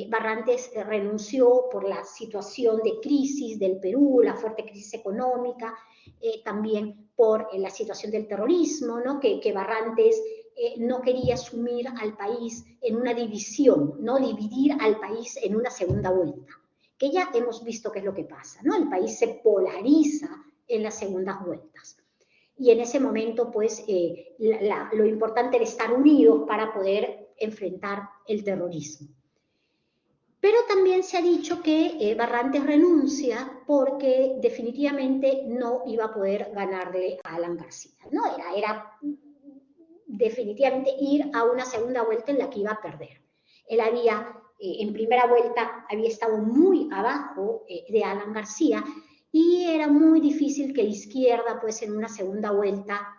Barrantes renunció por la situación de crisis del Perú, la fuerte crisis económica, también por la situación del terrorismo, ¿no? Que Barrantes no quería sumir al país en una división, no dividir al país en una segunda vuelta, que ya hemos visto qué es lo que pasa, ¿no? El país se polariza en las segundas vueltas. Y en ese momento, pues, lo importante era estar unidos para poder enfrentar el terrorismo. Pero también se ha dicho que Barrantes renuncia porque definitivamente no iba a poder ganarle a Alan García, ¿no? Era definitivamente ir a una segunda vuelta en la que iba a perder. Él había, en primera vuelta, había estado muy abajo de Alan García y era muy difícil que la izquierda, pues, en una segunda vuelta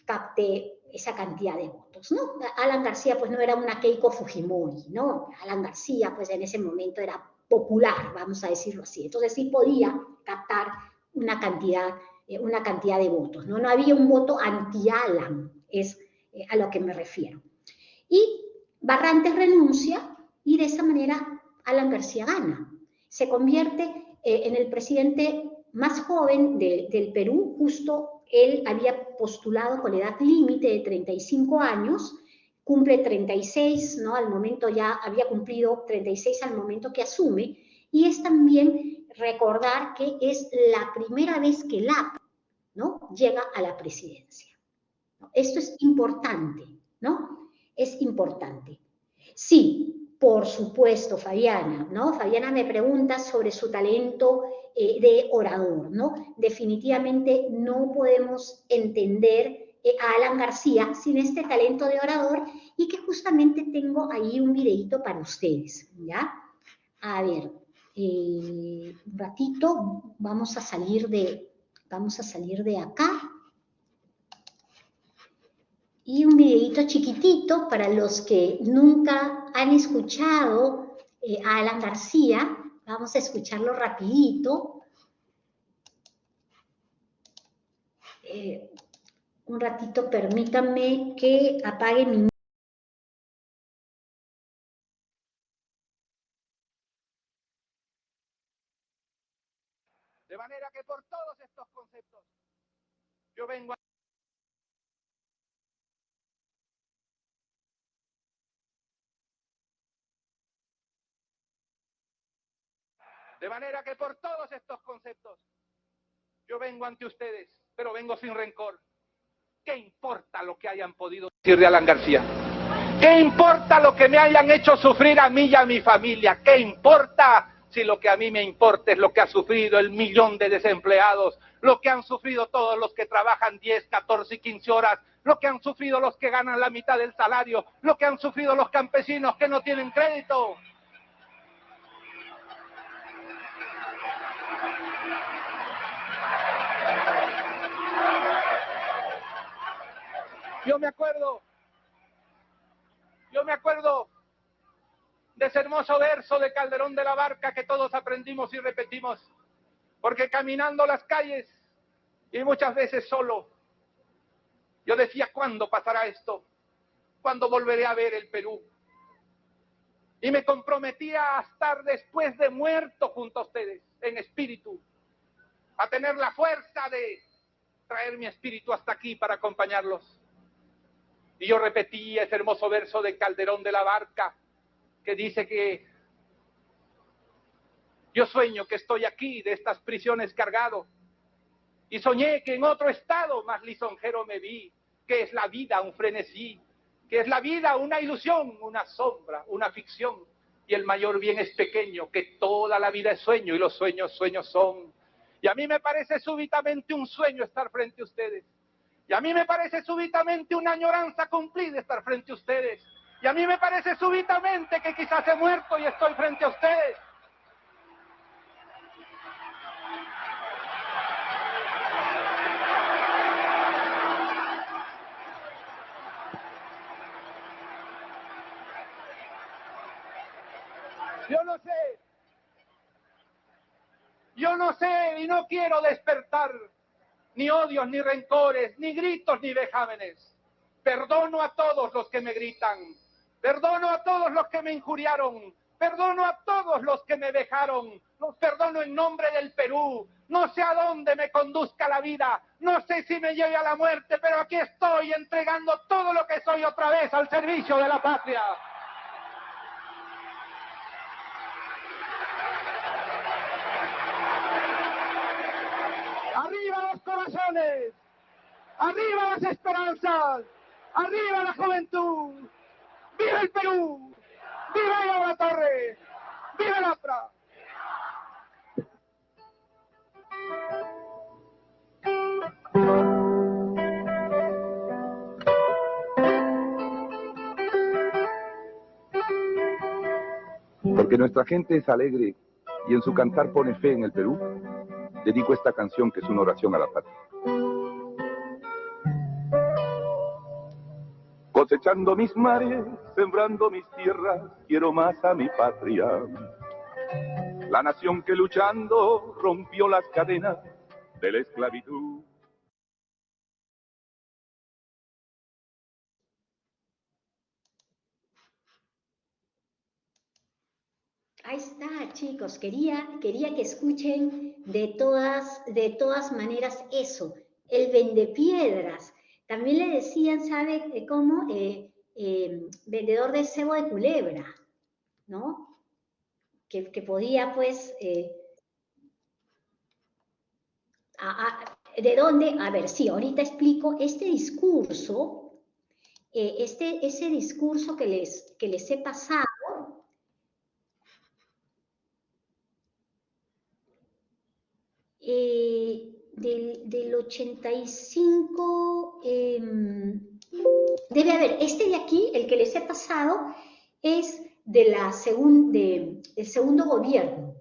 capte esa cantidad de votos, ¿no? Alan García, pues, no era una Keiko Fujimori, ¿no? Alan García, pues, en ese momento era popular, vamos a decirlo así. Entonces, sí podía captar una cantidad de votos, ¿no? No había un voto anti-Alan, es a lo que me refiero. Y Barrantes renuncia y de esa manera Alan García gana. Se convierte en el presidente más joven del Perú, justo él había postulado con edad límite de 35 años, cumple 36, ¿no? Al momento ya había cumplido 36 al momento que asume, y es también recordar que es la primera vez que el APRA, ¿no? Llega a la presidencia. Esto es importante, ¿no? Es importante. Sí, por supuesto, Fabiana, ¿no? Fabiana me pregunta sobre su talento de orador, ¿no? Definitivamente no podemos entender a Alan García sin este talento de orador, y que justamente tengo ahí un videito para ustedes, ¿ya? A ver, un ratito, vamos a salir de acá. Y un videito chiquitito para los que nunca han escuchado a Alan García. Vamos a escucharlo rapidito. Un ratito, permítanme que apague mi... De manera que por todos estos conceptos yo vengo a... De manera que por todos estos conceptos yo vengo ante ustedes, pero vengo sin rencor. ¿Qué importa lo que hayan podido decir de Alan García? ¿Qué importa lo que me hayan hecho sufrir a mí y a mi familia? ¿Qué importa si lo que a mí me importa es lo que ha sufrido el 1.000.000 de desempleados, lo que han sufrido todos los que trabajan 10, 14 y 15 horas, lo que han sufrido los que ganan la mitad del salario, lo que han sufrido los campesinos que no tienen crédito? Yo me acuerdo de ese hermoso verso de Calderón de la Barca que todos aprendimos y repetimos, porque caminando las calles y muchas veces solo, yo decía, ¿cuándo pasará esto? ¿Cuándo volveré a ver el Perú? Y me comprometía a estar después de muerto junto a ustedes, en espíritu, a tener la fuerza de traer mi espíritu hasta aquí para acompañarlos. Y yo repetí ese hermoso verso de Calderón de la Barca, que dice que yo sueño que estoy aquí de estas prisiones cargado, y soñé que en otro estado más lisonjero me vi, que es la vida un frenesí, que es la vida una ilusión, una sombra, una ficción, y el mayor bien es pequeño, que toda la vida es sueño y los sueños, sueños son. Y a mí me parece súbitamente un sueño estar frente a ustedes. Y a mí me parece súbitamente una añoranza cumplida estar frente a ustedes. Y a mí me parece súbitamente que quizás he muerto y estoy frente a ustedes. Yo no sé y no quiero despertar ni odios, ni rencores, ni gritos, ni vejámenes. Perdono a todos los que me gritan, perdono a todos los que me injuriaron, perdono a todos los que me dejaron, los perdono en nombre del Perú. No sé a dónde me conduzca la vida, no sé si me lleve a la muerte, pero aquí estoy entregando todo lo que soy otra vez al servicio de la patria. ¡Arriba los corazones! ¡Arriba las esperanzas! ¡Arriba la juventud! ¡Viva el Perú! ¡Viva Ivo La Torre! ¡Viva el APRA! Porque nuestra gente es alegre y en su cantar pone fe en el Perú, dedico esta canción que es una oración a la patria. Cosechando mis mares, sembrando mis tierras, quiero más a mi patria. La nación que luchando rompió las cadenas de la esclavitud. Ahí está, chicos. Quería que escuchen de todas maneras eso. El vendepiedras. También le decían, ¿sabe cómo? Vendedor de cebo de culebra, ¿no? Que podía, pues, ¿de dónde? A ver, sí, ahorita explico este discurso, ese discurso que les he pasado, del 85, debe haber, este de aquí, el que les he pasado, es del segundo gobierno,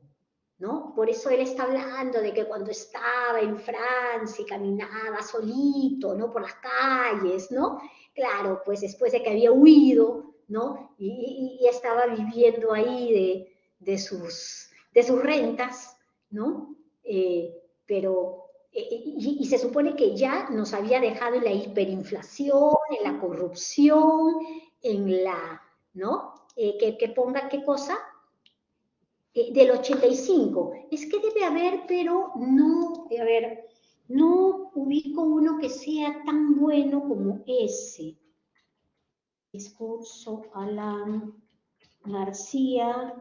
¿no? Por eso él está hablando de que cuando estaba en Francia y caminaba solito, ¿no? Por las calles, ¿no? Claro, pues después de que había huido, ¿no? Y estaba viviendo ahí de sus rentas, ¿no? Pero y se supone que ya nos había dejado en la hiperinflación, en la corrupción, en la, ¿no? Que ponga qué cosa, del 85. Es que debe haber, pero no, a ver, no ubico uno que sea tan bueno como ese. Discurso, Alan García.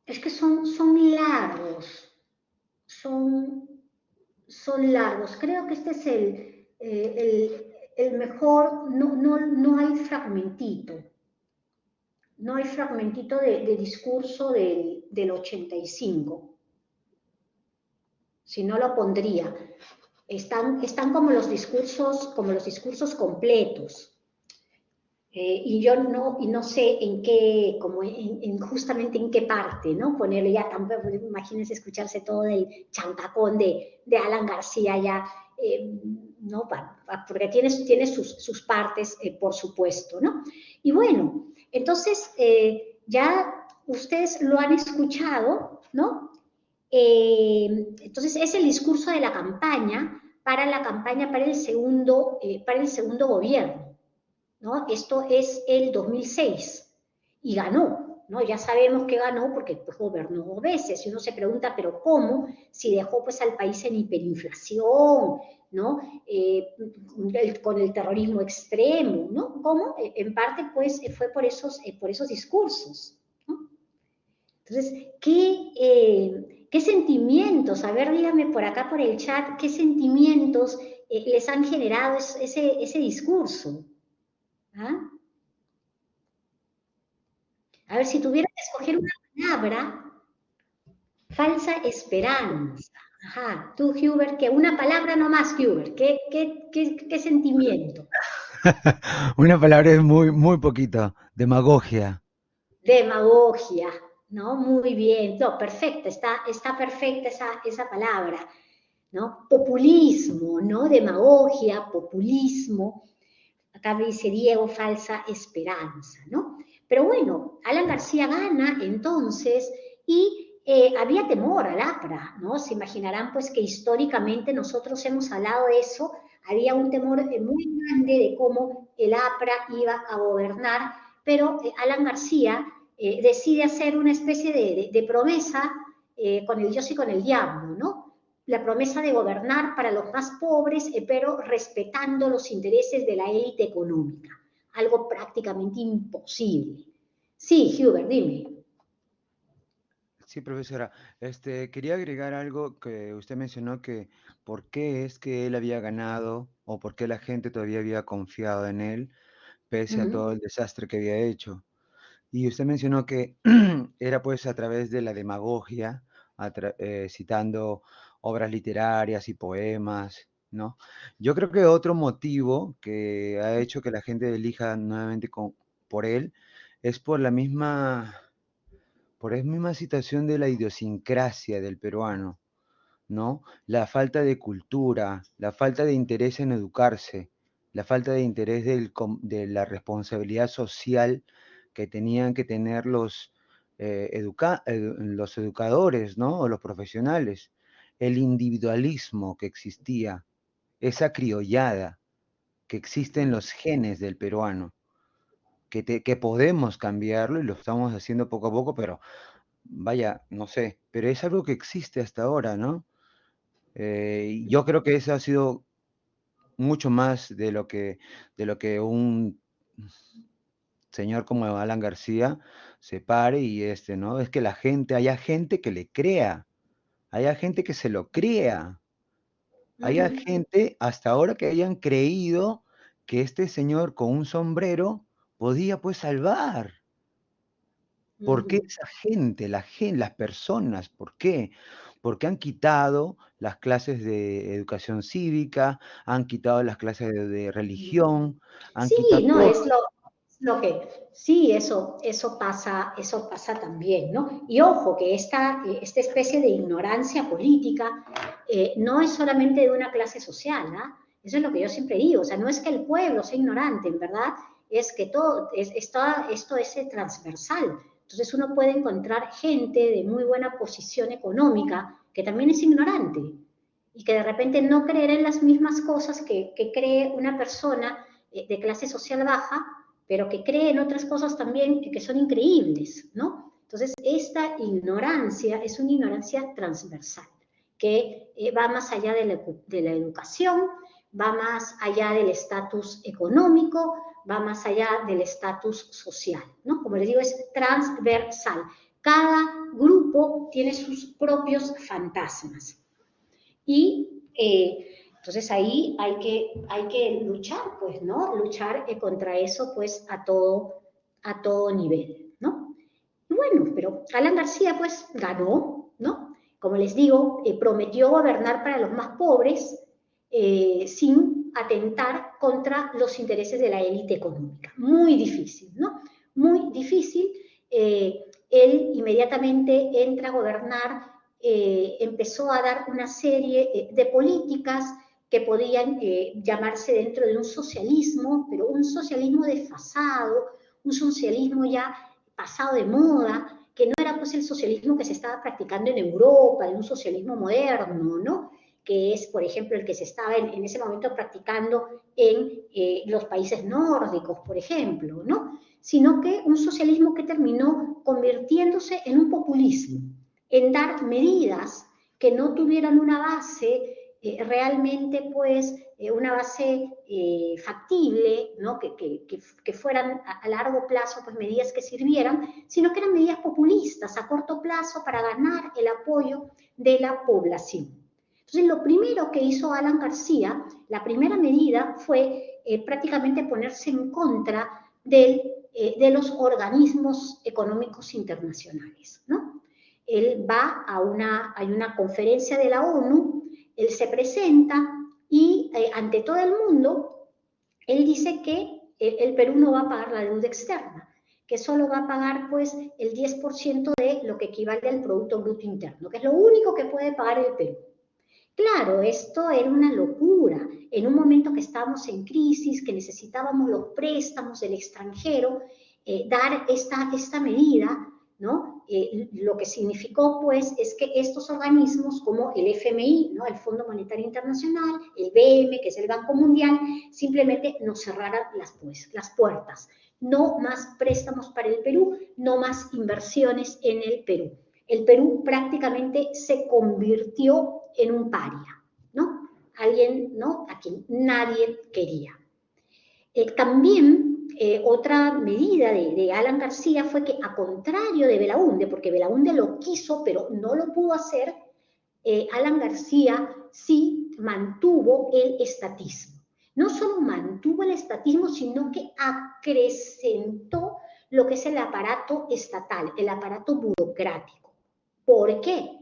Es que son largos, son largos. Creo que este es el mejor, no hay fragmentito. No hay fragmentito de discurso del 85. Si no lo pondría. Están como los discursos completos. y no sé en qué, como justamente en qué parte, ¿no? Ponerle ya tampoco, imagínense escucharse todo el chancacón de Alan García ya, ¿no? Porque tiene sus partes, por supuesto, ¿no? Y bueno, entonces ya ustedes lo han escuchado, ¿no? Entonces es el discurso de la campaña para el segundo gobierno, ¿no? Esto es el 2006 y ganó, ¿no? Ya sabemos que ganó porque pues, gobernó 2 veces y uno se pregunta, pero ¿cómo? Si dejó pues al país en hiperinflación, ¿no? Con el terrorismo extremo, ¿no? ¿Cómo? En parte pues fue por esos discursos, ¿no? Entonces, ¿qué sentimientos? A ver, díganme por acá por el chat, ¿qué sentimientos les han generado ese discurso? ¿Ah? A ver, si tuviera que escoger una palabra, falsa esperanza. Ajá, tú, Hubert, que una palabra nomás, Hubert. ¿Qué sentimiento? Una palabra es muy, muy poquito. Demagogia. Demagogia, ¿no? Muy bien. No, perfecta, está perfecta esa palabra, ¿no? Populismo, ¿no? Demagogia, populismo. Acá me dice Diego, falsa esperanza, ¿no? Pero bueno, Alan García gana entonces y había temor al APRA, ¿no? Se imaginarán pues que históricamente nosotros hemos hablado de eso, había un temor muy grande de cómo el APRA iba a gobernar, pero Alan García decide hacer una especie de promesa con el Dios y con el diablo, ¿no? La promesa de gobernar para los más pobres, pero respetando los intereses de la élite económica, algo prácticamente imposible. Sí, Hubert, dime. Sí, profesora. Quería agregar algo que usted mencionó que por qué es que él había ganado o por qué la gente todavía había confiado en él pese a todo el desastre que había hecho. Y usted mencionó que era pues a través de la demagogia, citando obras literarias y poemas, ¿no? Yo creo que otro motivo que ha hecho que la gente elija nuevamente por él es por la misma situación de la idiosincrasia del peruano, ¿no? La falta de cultura, la falta de interés en educarse, la falta de interés de la responsabilidad social que tenían que tener los educadores, ¿no? O los profesionales, el individualismo que existía, esa criollada que existe en los genes del peruano, que podemos cambiarlo y lo estamos haciendo poco a poco, pero vaya, no sé, pero es algo que existe hasta ahora, ¿no? Yo creo que eso ha sido mucho más de lo que un señor como Alan García se pare y ¿no? Es que haya gente que le crea, haya gente que se lo crea, haya gente hasta ahora que hayan creído que este señor con un sombrero podía pues salvar. ¿Por qué esa gente, las personas? ¿Por qué? Porque han quitado las clases de educación cívica, han quitado las clases de religión, han Sí, quitado no, todo. es lo que, sí, eso pasa también, ¿no? Y ojo, que esta especie de ignorancia política no es solamente de una clase social, ¿ah? Eso es lo que yo siempre digo, o sea, no es que el pueblo sea ignorante, en verdad, es que esto es transversal. Entonces uno puede encontrar gente de muy buena posición económica que también es ignorante y que de repente no creerá en las mismas cosas que cree una persona de clase social baja, pero que cree en otras cosas también que son increíbles, ¿no? Entonces, esta ignorancia es una ignorancia transversal, que va más allá de la educación, va más allá del estatus económico, va más allá del estatus social, ¿no? Como les digo, es transversal. Cada grupo tiene sus propios fantasmas. Y entonces ahí hay que luchar, pues, ¿no? Luchar contra eso, pues, a todo nivel, ¿no? Y bueno, pero Alan García, pues, ganó, ¿no? Como les digo, prometió gobernar para los más pobres sin atentar contra los intereses de la élite económica. Muy difícil, ¿no? Muy difícil. Él inmediatamente entra a gobernar, empezó a dar una serie de políticas que podían llamarse dentro de un socialismo, pero un socialismo desfasado, un socialismo ya pasado de moda, que no era pues el socialismo que se estaba practicando en Europa, de un socialismo moderno, ¿no? Que es, por ejemplo, el que se estaba en ese momento practicando en los países nórdicos, por ejemplo, ¿no? Sino que un socialismo que terminó convirtiéndose en un populismo, en dar medidas que no tuvieran una base realmente, pues, una base factible, ¿no? Que fueran a largo plazo, pues, medidas que sirvieran, sino que eran medidas populistas a corto plazo para ganar el apoyo de la población. Entonces, lo primero que hizo Alan García, la primera medida fue prácticamente ponerse en contra de los organismos económicos internacionales, ¿no? Él va hay una conferencia de la ONU, él se presenta y ante todo el mundo, él dice que el Perú no va a pagar la deuda externa, que solo va a pagar pues el 10% de lo que equivale al Producto Bruto Interno, que es lo único que puede pagar el Perú. Claro, esto era una locura. En un momento que estábamos en crisis, que necesitábamos los préstamos del extranjero, dar esta medida, ¿no? Lo que significó, pues, es que estos organismos como el FMI, ¿no? El Fondo Monetario Internacional, el BM, que es el Banco Mundial, simplemente nos cerraran las puertas. No más préstamos para el Perú, no más inversiones en el Perú. El Perú prácticamente se convirtió en un paria, ¿no? Alguien, ¿no? A quien nadie quería. También otra medida de Alan García fue que, a contrario de Belaúnde, porque Belaúnde lo quiso, pero no lo pudo hacer, Alan García sí mantuvo el estatismo. No solo mantuvo el estatismo, sino que acrecentó lo que es el aparato estatal, el aparato burocrático. ¿Por qué?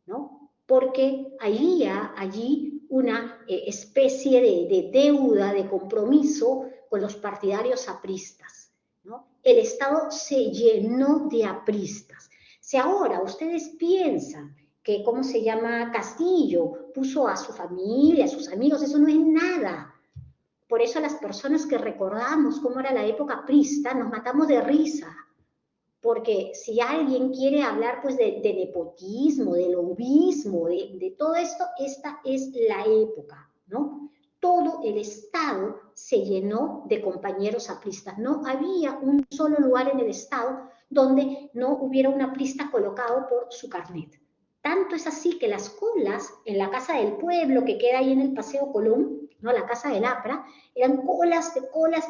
¿No? Porque había allí una especie de deuda, de compromiso con los partidarios apristas, ¿no? El Estado se llenó de apristas. Si ahora ustedes piensan que, ¿cómo se llama? Castillo puso a su familia, a sus amigos, eso no es nada. Por eso las personas que recordamos cómo era la época aprista, nos matamos de risa. Porque si alguien quiere hablar pues de nepotismo, de lobismo, de todo esto, esta es la época, ¿no? Todo el Estado se llenó de compañeros apristas. No había un solo lugar en el Estado donde no hubiera un aprista colocado por su carnet. Tanto es así que las colas en la Casa del Pueblo, que queda ahí en el Paseo Colón, ¿no? La Casa del APRA, eran colas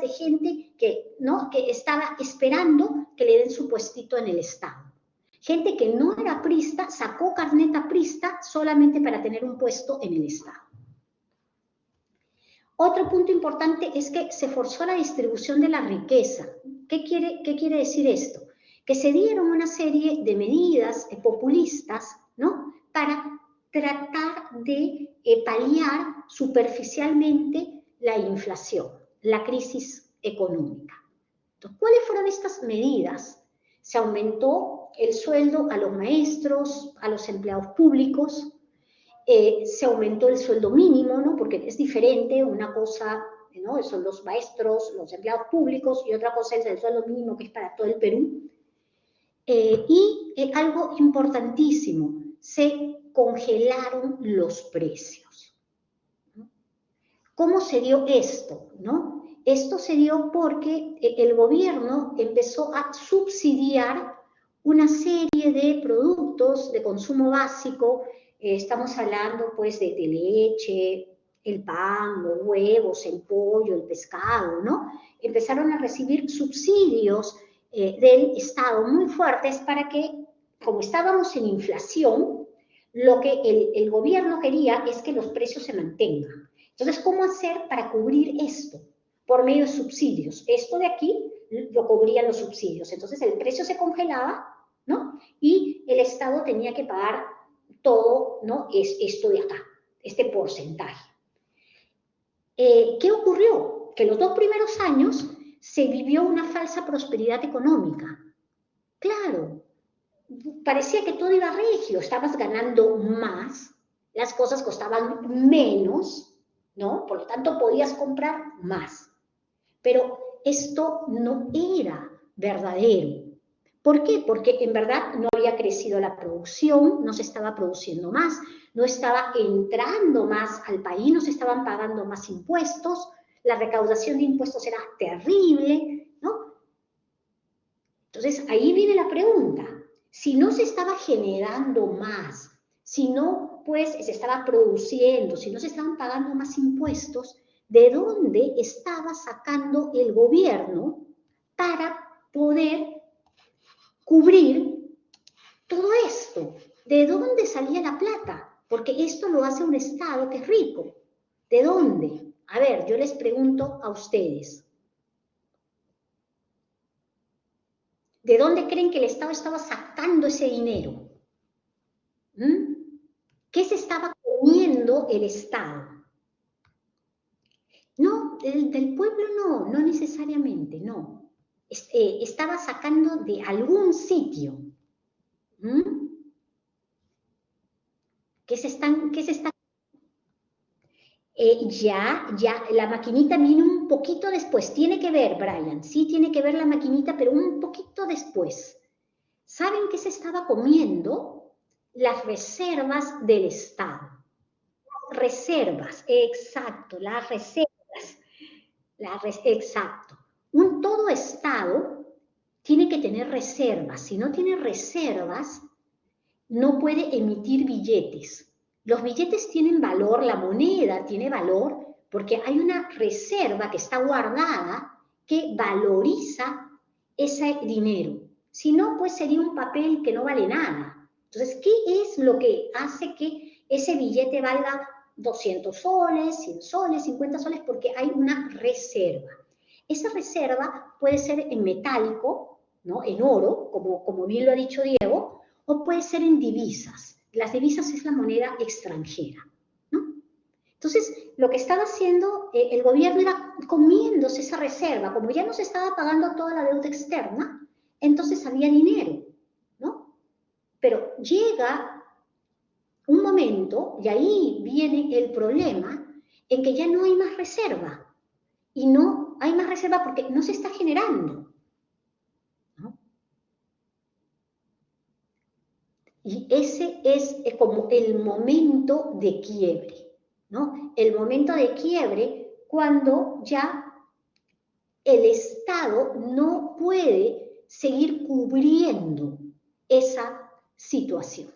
de gente que, ¿no? Que estaba esperando que le den su puestito en el Estado. Gente que no era aprista, sacó carnet aprista solamente para tener un puesto en el Estado. Otro punto importante es que se forzó la distribución de la riqueza. ¿Qué quiere decir esto? Que se dieron una serie de medidas populistas, ¿no? Para tratar de paliar superficialmente la inflación, la crisis económica. Entonces, ¿cuáles fueron estas medidas? Se aumentó el sueldo a los maestros, a los empleados públicos, se aumentó el sueldo mínimo, ¿no? Porque es diferente, una cosa, ¿no? Son los maestros, los empleados públicos, y otra cosa es el sueldo mínimo, que es para todo el Perú. Y algo importantísimo, se congelaron los precios. ¿Cómo se dio esto? ¿No? Esto se dio porque el gobierno empezó a subsidiar una serie de productos de consumo básico. Estamos hablando pues de leche, el pan, los huevos, el pollo, el pescado, ¿no? Empezaron a recibir subsidios del Estado muy fuertes para que, como estábamos en inflación, lo que el gobierno quería es que los precios se mantengan. Entonces, ¿cómo hacer para cubrir esto? Por medio de subsidios. Esto de aquí lo cubrían los subsidios. Entonces, el precio se congelaba, ¿no? Y el Estado tenía que pagar todo, ¿no? Esto de acá, este porcentaje. ¿qué ocurrió? Que los 2 primeros años se vivió una falsa prosperidad económica. Claro, parecía que todo iba regio, estabas ganando más, las cosas costaban menos, ¿no? Por lo tanto, podías comprar más. Pero esto no era verdadero. ¿Por qué? Porque en verdad no había crecido la producción, no se estaba produciendo más, no estaba entrando más al país, no se estaban pagando más impuestos, la recaudación de impuestos era terrible, ¿no? Entonces, ahí viene la pregunta. Si no se estaba generando más, si no, pues, se estaba produciendo, si no se estaban pagando más impuestos, ¿de dónde estaba sacando el gobierno para poder cubrir todo esto? ¿De dónde salía la plata? Porque esto lo hace un Estado que es rico. ¿De dónde? A ver, yo les pregunto a ustedes. ¿De dónde creen que el Estado estaba sacando ese dinero? ¿Mm? ¿Qué se estaba comiendo el Estado? No, del pueblo no necesariamente, no. Estaba sacando de algún sitio. ¿Mm? ¿Qué se está? Ya, la maquinita vino un poquito después. Tiene que ver, Brian, sí tiene que ver la maquinita, pero un poquito después. ¿Saben qué se estaba comiendo? Las reservas del Estado. Reservas, exacto, las reservas. Exacto. Todo Estado tiene que tener reservas. Si no tiene reservas, no puede emitir billetes. Los billetes tienen valor, la moneda tiene valor, porque hay una reserva que está guardada que valoriza ese dinero. Si no, pues sería un papel que no vale nada. Entonces, ¿qué es lo que hace que ese billete valga 200 soles, 100 soles, 50 soles? Porque hay una reserva. Esa reserva puede ser en metálico, ¿no? En oro, como bien lo ha dicho Diego, o puede ser en divisas. Las divisas es la moneda extranjera, ¿no? Entonces, lo que estaba haciendo el gobierno era comiéndose esa reserva. Como ya no se estaba pagando toda la deuda externa, entonces había dinero, ¿no? Pero llega un momento, y ahí viene el problema, en que ya no hay más reserva. Y no hay más reserva porque no se está generando, ¿no? Y ese es como el momento de quiebre, ¿no? El momento de quiebre cuando ya el Estado no puede seguir cubriendo esa situación,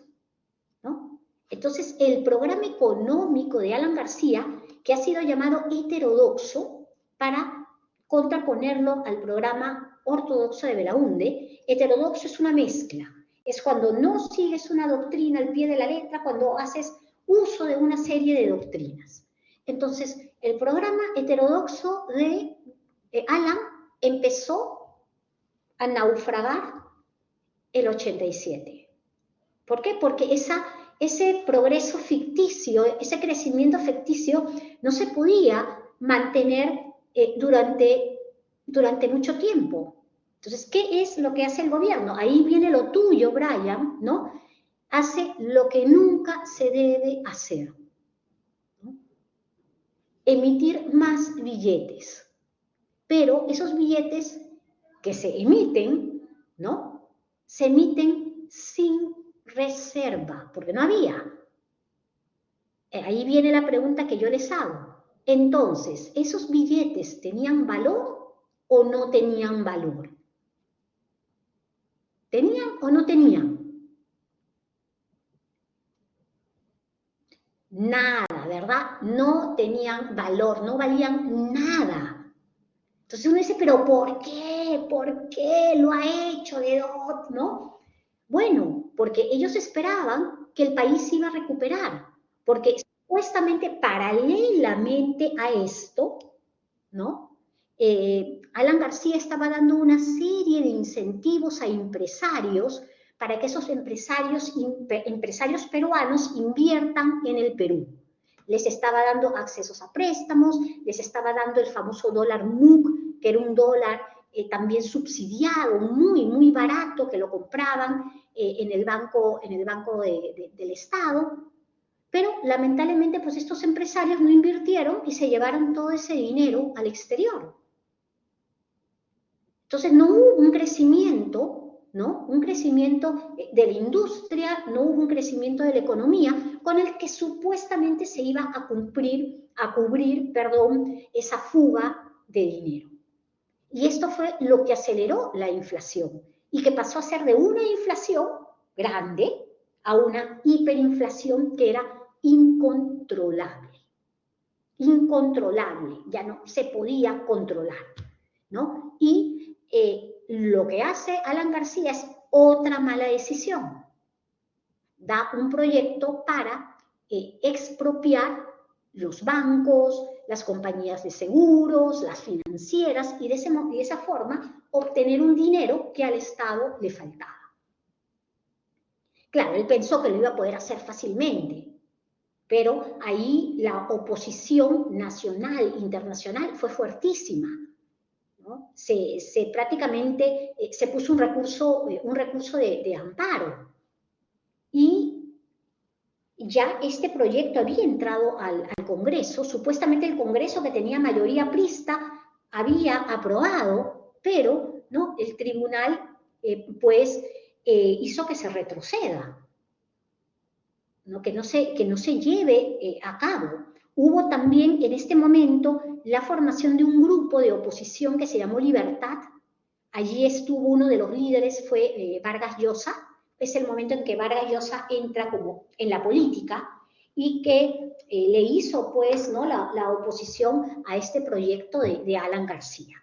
¿no? Entonces, el programa económico de Alan García, que ha sido llamado heterodoxo para contraponerlo al programa ortodoxo de Belaunde, heterodoxo es una mezcla. Es cuando no sigues una doctrina al pie de la letra, cuando haces uso de una serie de doctrinas. Entonces, el programa heterodoxo de Alan empezó a naufragar el 87. ¿Por qué? Porque ese progreso ficticio, ese crecimiento ficticio, no se podía mantener durante mucho tiempo. Entonces, ¿qué es lo que hace el gobierno? Ahí viene lo tuyo, Brian, ¿no? Hace lo que nunca se debe hacer, ¿no? Emitir más billetes. Pero esos billetes que se emiten, ¿no? Se emiten sin reserva, porque no había. Ahí viene la pregunta que yo les hago. Entonces, ¿esos billetes tenían valor o no tenían valor? ¿Tenían o no tenían? Nada, ¿verdad? No tenían valor, no valían nada. Entonces uno dice, ¿pero por qué? ¿Por qué lo ha hecho? ¿No? Bueno, porque ellos esperaban que el país se iba a recuperar, porque supuestamente paralelamente a esto, ¿no? Alan García estaba dando una serie de incentivos a empresarios para que esos empresarios peruanos inviertan en el Perú. les estaba dando accesos a préstamos, les estaba dando el famoso dólar MUC, que era un dólar también subsidiado, muy, muy barato, que lo compraban en el banco del Estado. Pero lamentablemente pues estos empresarios no invirtieron y se llevaron todo ese dinero al exterior. Entonces no hubo un crecimiento, ¿no? Un crecimiento de la industria, no hubo un crecimiento de la economía con el que supuestamente se iba a cubrir, esa fuga de dinero. Y esto fue lo que aceleró la inflación y que pasó a ser de una inflación grande a una hiperinflación que era incontrolable. Incontrolable, ya no se podía controlar, ¿no? Y lo que hace Alan García es otra mala decisión. Da un proyecto para expropiar los bancos, las compañías de seguros, las financieras, y de esa forma obtener un dinero que al Estado le faltaba. Claro, él pensó que lo iba a poder hacer fácilmente, pero ahí la oposición nacional, internacional, fue fuertísima, ¿no? Prácticamente se puso un recurso de amparo. Y ya este proyecto había entrado al Congreso, supuestamente el Congreso, que tenía mayoría aprista, había aprobado, pero ¿no? El tribunal hizo que se retroceda, ¿no? Que no se lleve a cabo. Hubo también en este momento la formación de un grupo de oposición que se llamó Libertad. Allí estuvo uno de los líderes, fue Vargas Llosa. Es el momento en que Vargas Llosa entra como en la política y que le hizo pues, ¿no? la oposición a este proyecto de Alan García.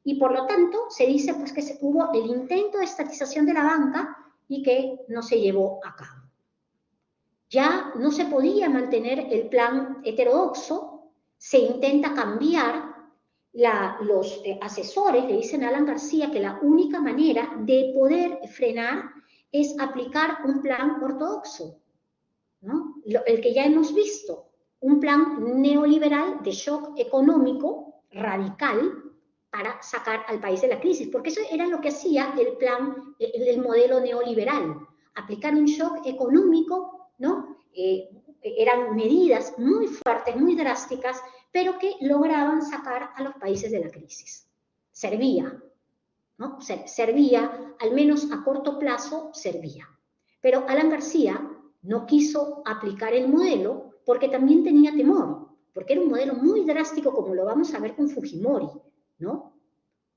Y por lo tanto se dice pues, que hubo el intento de estatización de la banca y que no se llevó a cabo. Ya no se podía mantener el plan heterodoxo, se intenta cambiar, los asesores le dicen a Alan García que la única manera de poder frenar es aplicar un plan ortodoxo, ¿no? El que ya hemos visto, un plan neoliberal de shock económico radical para sacar al país de la crisis, porque eso era lo que hacía el modelo neoliberal, aplicar un shock económico, ¿no? Eran medidas muy fuertes, muy drásticas, pero que lograban sacar a los países de la crisis. Servía, ¿no? Servía, al menos a corto plazo, servía. Pero Alan García no quiso aplicar el modelo porque también tenía temor, porque era un modelo muy drástico, como lo vamos a ver con Fujimori, ¿no?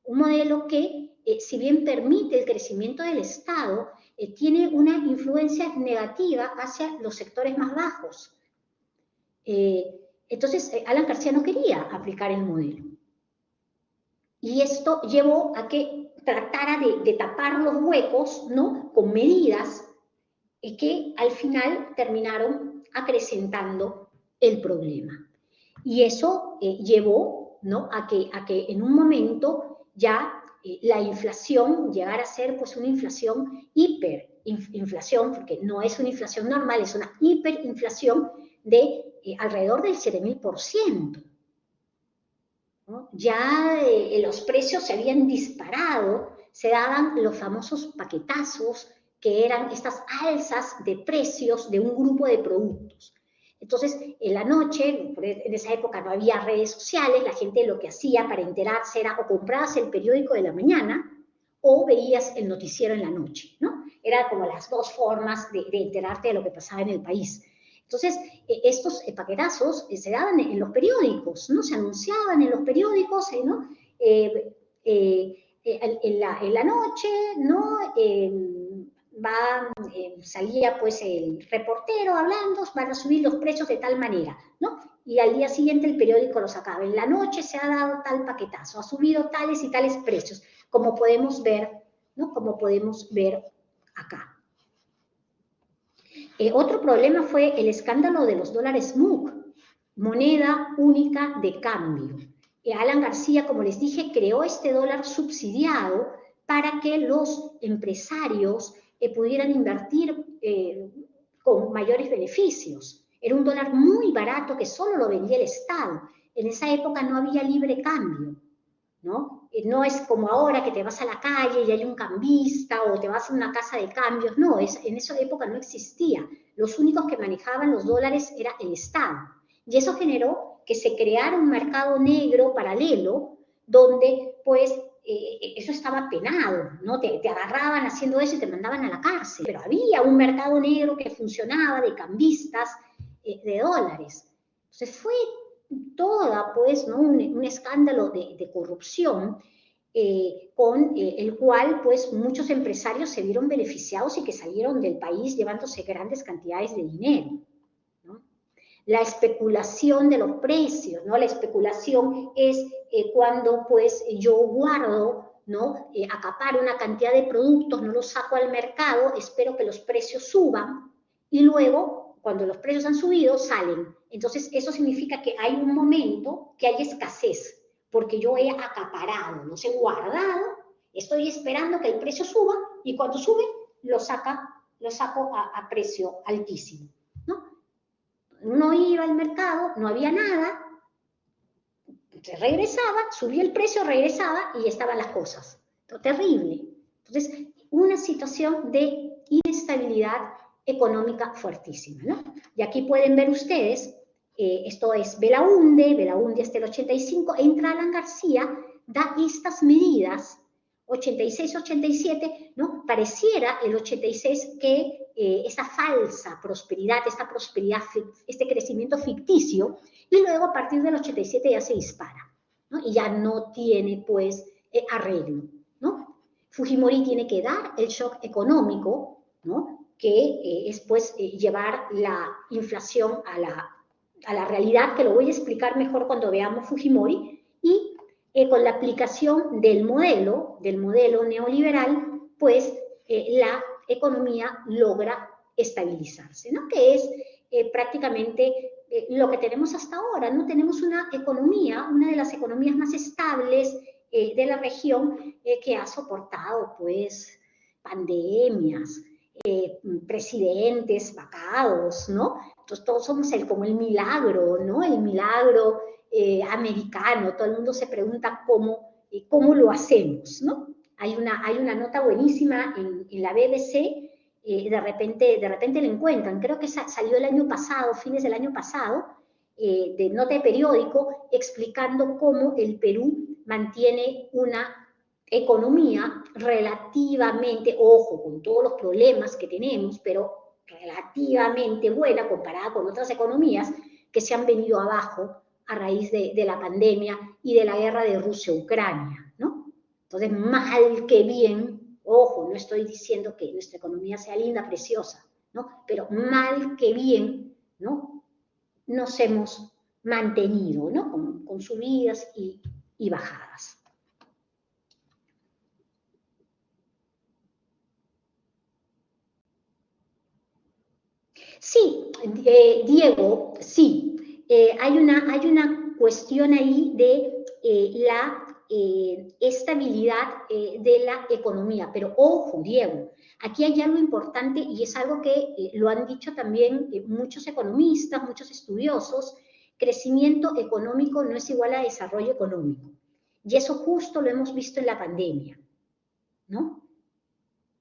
Un modelo que, si bien permite el crecimiento del Estado, tiene una influencia negativa hacia los sectores más bajos. Entonces, Alan García no quería aplicar el modelo. Y esto llevó a que tratara de tapar los huecos, ¿no? Con medidas que al final terminaron acrecentando el problema. Y eso llevó, ¿no? a que en un momento ya la inflación llegara a ser pues una inflación hiperinflación, porque no es una inflación normal, es una hiperinflación de alrededor del 7.000%. ¿No? Ya los precios se habían disparado, se daban los famosos paquetazos, que eran estas alzas de precios de un grupo de productos. Entonces, en la noche, en esa época no había redes sociales, la gente lo que hacía para enterarse era o comprabas el periódico de la mañana o veías el noticiero en la noche, ¿no? Eran como las dos formas de enterarte de lo que pasaba en el país. Entonces, estos paquetazos se daban en los periódicos, ¿no? Se anunciaban en los periódicos, ¿no? En la noche, ¿no? Salía pues el reportero hablando, van a subir los precios de tal manera, ¿no? Y al día siguiente el periódico lo sacaba. En la noche se ha dado tal paquetazo, ha subido tales y tales precios, como podemos ver, ¿no? Como podemos ver acá. Otro problema fue el escándalo de los dólares MUC, moneda única de cambio. Alan García, como les dije, creó este dólar subsidiado para que los empresarios pudieran invertir con mayores beneficios. Era un dólar muy barato que solo lo vendía el Estado. En esa época no había libre cambio, ¿no? No es como ahora que te vas a la calle y hay un cambista o te vas a una casa de cambios. No, en esa época no existía. Los únicos que manejaban los dólares era el Estado. Y eso generó que se creara un mercado negro paralelo donde, pues, eso estaba penado, ¿no? Te agarraban haciendo eso y te mandaban a la cárcel. Pero había un mercado negro que funcionaba de cambistas de dólares. Entonces fue toda, pues, ¿no? un escándalo de corrupción con el cual, pues, muchos empresarios se vieron beneficiados y que salieron del país llevándose grandes cantidades de dinero, ¿no? La especulación de los precios, ¿no? La especulación es cuando, pues, yo guardo, ¿no? Acaparo una cantidad de productos, no los saco al mercado, espero que los precios suban y luego, cuando los precios han subido, salen. Entonces, eso significa que hay un momento que hay escasez, porque yo he acaparado, los he guardado, estoy esperando que el precio suba y cuando sube, lo saco a precio altísimo, ¿no? No iba al mercado, no había nada, se regresaba, subía el precio, regresaba y estaban las cosas. Terrible. Entonces, una situación de inestabilidad económica fuertísima, ¿no? Y aquí pueden ver ustedes, esto es Belaúnde hasta el 85, entra Alan García, da estas medidas, 86-87, ¿no? Pareciera el 86 que esa falsa prosperidad, este crecimiento ficticio, y luego a partir del 87 ya se dispara, ¿no? Y ya no tiene, pues, arreglo, ¿no? Fujimori tiene que dar el shock económico, ¿no? Que es, pues, llevar la inflación a la realidad, que lo voy a explicar mejor cuando veamos Fujimori, y con la aplicación del modelo neoliberal, pues la economía logra estabilizarse, ¿no? Que es prácticamente lo que tenemos hasta ahora, ¿no? Tenemos una economía, una de las economías más estables de la región que ha soportado, pues, pandemias, presidentes vacados, ¿no? Entonces todos somos como el milagro, ¿no? El milagro americano. Todo el mundo se pregunta cómo lo hacemos, ¿no? Hay una nota buenísima en la BBC, de repente la encuentran, creo que salió el año pasado, fines del año pasado, de nota de periódico, explicando cómo el Perú mantiene una economía relativamente, ojo, con todos los problemas que tenemos, pero relativamente buena comparada con otras economías que se han venido abajo a raíz de la pandemia y de la guerra de Rusia-Ucrania, ¿no? Entonces, mal que bien, ojo, no estoy diciendo que nuestra economía sea linda, preciosa, ¿no? Pero mal que bien, ¿no? Nos hemos mantenido, ¿no? Con subidas y bajadas. Sí, Diego, sí. Hay una cuestión ahí de la estabilidad de la economía. Pero ojo, Diego, aquí hay algo importante y es algo que lo han dicho también muchos economistas, muchos estudiosos. Crecimiento económico no es igual a desarrollo económico. Y eso justo lo hemos visto en la pandemia, ¿no?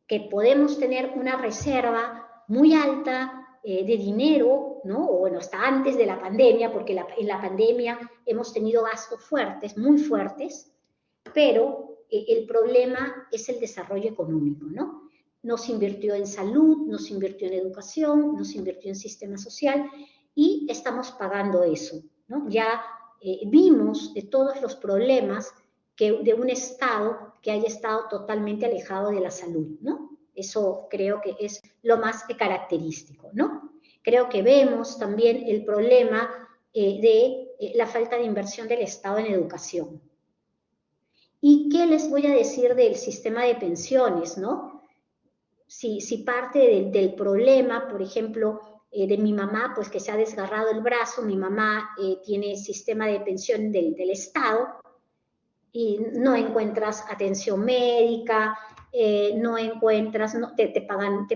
Que podemos tener una reserva muy alta de dinero, ¿no? O bueno, hasta antes de la pandemia, porque en la pandemia hemos tenido gastos fuertes, muy fuertes, pero el problema es el desarrollo económico, ¿no? Nos invirtió en salud, nos invirtió en educación, nos invirtió en sistema social y estamos pagando eso, ¿no? Ya vimos de todos los problemas de un Estado que haya estado totalmente alejado de la salud, ¿no? Eso creo que es lo más característico, ¿no? Creo que vemos también el problema de la falta de inversión del Estado en educación. ¿Y qué les voy a decir del sistema de pensiones, no? Si parte del problema, por ejemplo, de mi mamá, pues que se ha desgarrado el brazo, mi mamá tiene sistema de pensión del Estado, y no encuentras atención médica, no encuentras, no, te pagan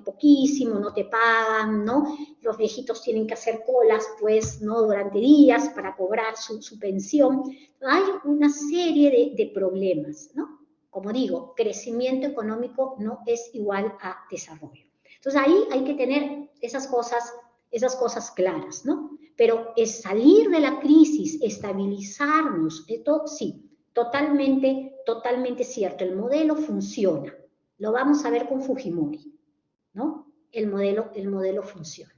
poquísimo, no te pagan, ¿no? Los viejitos tienen que hacer colas, pues, ¿no? Durante días para cobrar su pensión. Hay una serie de problemas, ¿no? Como digo, crecimiento económico no es igual a desarrollo. Entonces ahí hay que tener esas cosas claras, ¿no? Pero es salir de la crisis, estabilizarnos, esto sí, totalmente cierto. El modelo funciona. Lo vamos a ver con Fujimori, ¿no? El modelo funciona.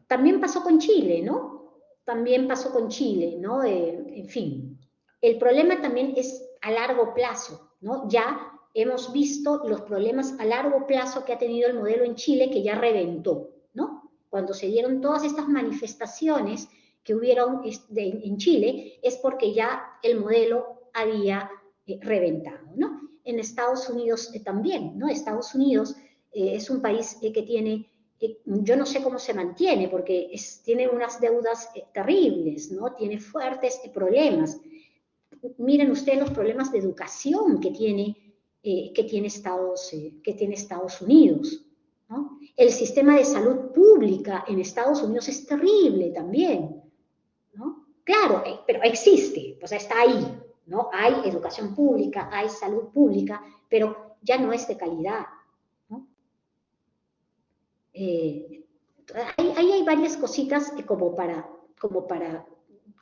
También pasó con Chile, ¿no? También pasó con Chile, ¿no? En fin, el problema también es a largo plazo, ¿no? Ya hemos visto los problemas a largo plazo que ha tenido el modelo en Chile, que ya reventó, ¿no? Cuando se dieron todas estas manifestaciones que hubieron en Chile, es porque ya el modelo había reventado, ¿no? En Estados Unidos también, ¿no? Estados Unidos es un país que tiene, yo no sé cómo se mantiene, porque tiene unas deudas terribles, ¿no? Tiene fuertes problemas. Miren ustedes los problemas de educación que tiene Estados Unidos, ¿no? El sistema de salud pública en Estados Unidos es terrible también, ¿no? Claro, pero existe, o sea, está ahí, ¿no? Hay educación pública, hay salud pública, pero ya no es de calidad, ¿no? Ahí hay varias cositas como para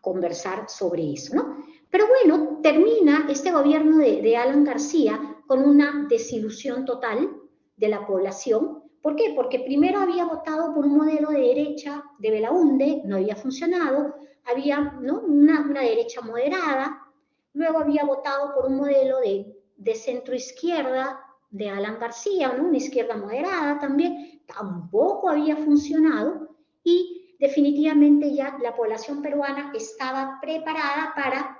conversar sobre eso, ¿no? Pero bueno, termina este gobierno de Alan García con una desilusión total de la población. ¿Por qué? Porque primero había votado por un modelo de derecha de Belaunde, no había funcionado, había, ¿no?, una derecha moderada, luego había votado por un modelo de centro-izquierda de Alan García, ¿no?, una izquierda moderada también, tampoco había funcionado, y definitivamente ya la población peruana estaba preparada para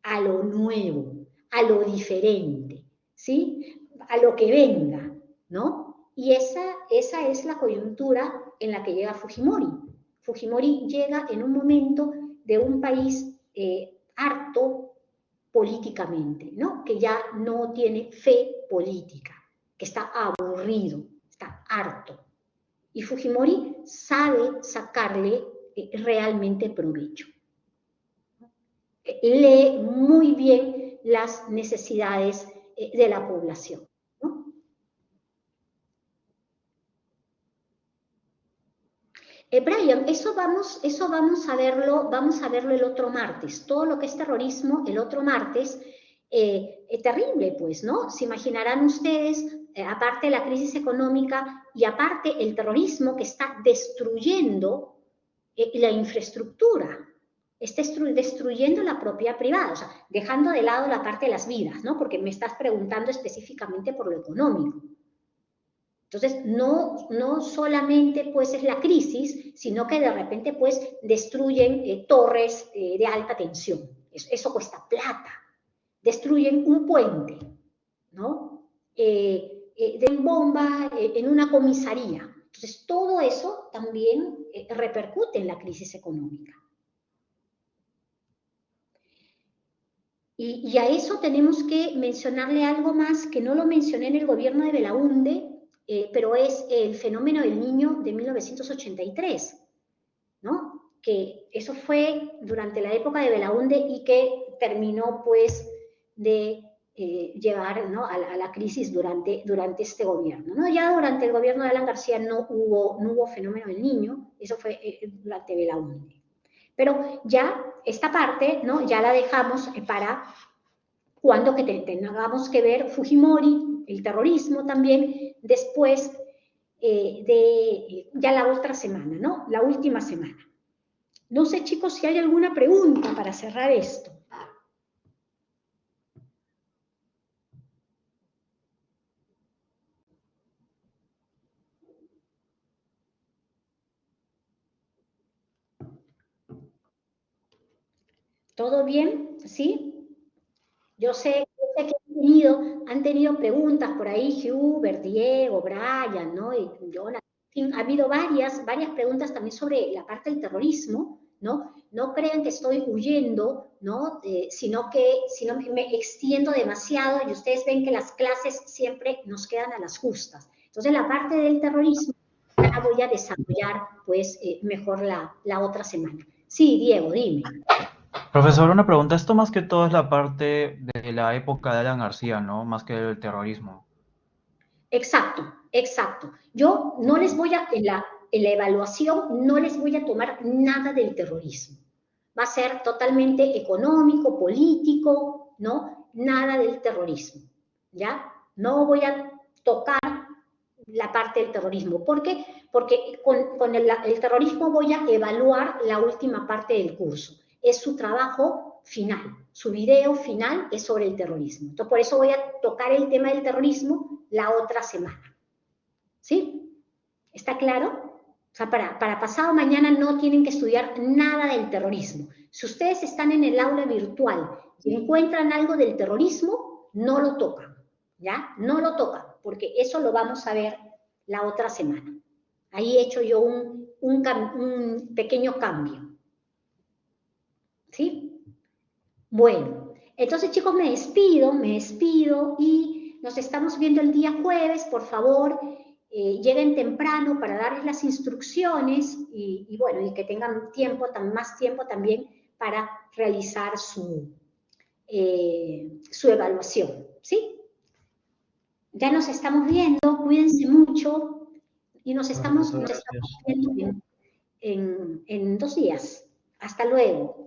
a lo nuevo, a lo diferente, ¿sí? A lo que venga, ¿no? Y esa es la coyuntura en la que llega Fujimori. Fujimori llega en un momento de un país harto políticamente, ¿no? Que ya no tiene fe política, que está aburrido, está harto. Y Fujimori sabe sacarle realmente provecho. Lee muy bien las necesidades de la población, ¿no? Brian, eso vamos a verlo el otro martes. Todo lo que es terrorismo el otro martes, es terrible, pues, ¿no? Se imaginarán ustedes, aparte de la crisis económica y aparte el terrorismo que está destruyendo la infraestructura, está destruyendo la propiedad privada, o sea, dejando de lado la parte de las vidas, ¿no? Porque me estás preguntando específicamente por lo económico. Entonces, no solamente pues es la crisis, sino que de repente pues destruyen torres de alta tensión. Eso cuesta plata. Destruyen un puente, ¿no? Den bomba en una comisaría. Entonces, todo eso también repercute en la crisis económica. Y a eso tenemos que mencionarle algo más que no lo mencioné en el gobierno de Belaunde, pero es el fenómeno del Niño de 1983, ¿no? Que eso fue durante la época de Belaunde y que terminó, pues, de llevar, ¿no?, a la crisis durante este gobierno, ¿no? Ya durante el gobierno de Alan García no hubo fenómeno del Niño, eso fue durante Belaunde. Pero ya esta parte, ¿no?, ya la dejamos para cuando que tengamos que ver Fujimori, el terrorismo también, después ya la otra semana, ¿no? La última semana. No sé, chicos, si hay alguna pregunta para cerrar esto. ¿Todo bien? ¿Sí? Yo sé que han tenido preguntas por ahí, Hubert, Diego, Brian, ¿no? Y Jonathan. En fin, ha habido varias preguntas también sobre la parte del terrorismo, ¿no? No crean que estoy huyendo, ¿no? Sino me extiendo demasiado y ustedes ven que las clases siempre nos quedan a las justas. Entonces, la parte del terrorismo la voy a desarrollar, pues, mejor la otra semana. Sí, Diego, dime. Profesor, una pregunta. Esto más que todo es la parte de la época de Alan García, ¿no? Más que el terrorismo. Exacto, exacto. Yo no les voy a, en la evaluación, no les voy a tomar nada del terrorismo. Va a ser totalmente económico, político, ¿no? Nada del terrorismo, ¿ya? No voy a tocar la parte del terrorismo. ¿Por qué? Porque con el terrorismo voy a evaluar la última parte del curso. Es su trabajo final, su video final es sobre el terrorismo. Entonces, por eso voy a tocar el tema del terrorismo la otra semana. ¿Sí? ¿Está claro? O sea, para pasado mañana no tienen que estudiar nada del terrorismo. Si ustedes están en el aula virtual y encuentran algo del terrorismo, no lo tocan, ¿ya? No lo tocan, porque eso lo vamos a ver la otra semana. Ahí he hecho yo un pequeño cambio. ¿Sí? Bueno, entonces chicos me despido y nos estamos viendo el día jueves, por favor, lleguen temprano para darles las instrucciones y bueno, y que tengan tiempo, más tiempo también para realizar su evaluación, ¿sí? Ya nos estamos viendo, cuídense mucho y nos estamos viendo en 2 días. Hasta luego,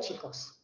chicos.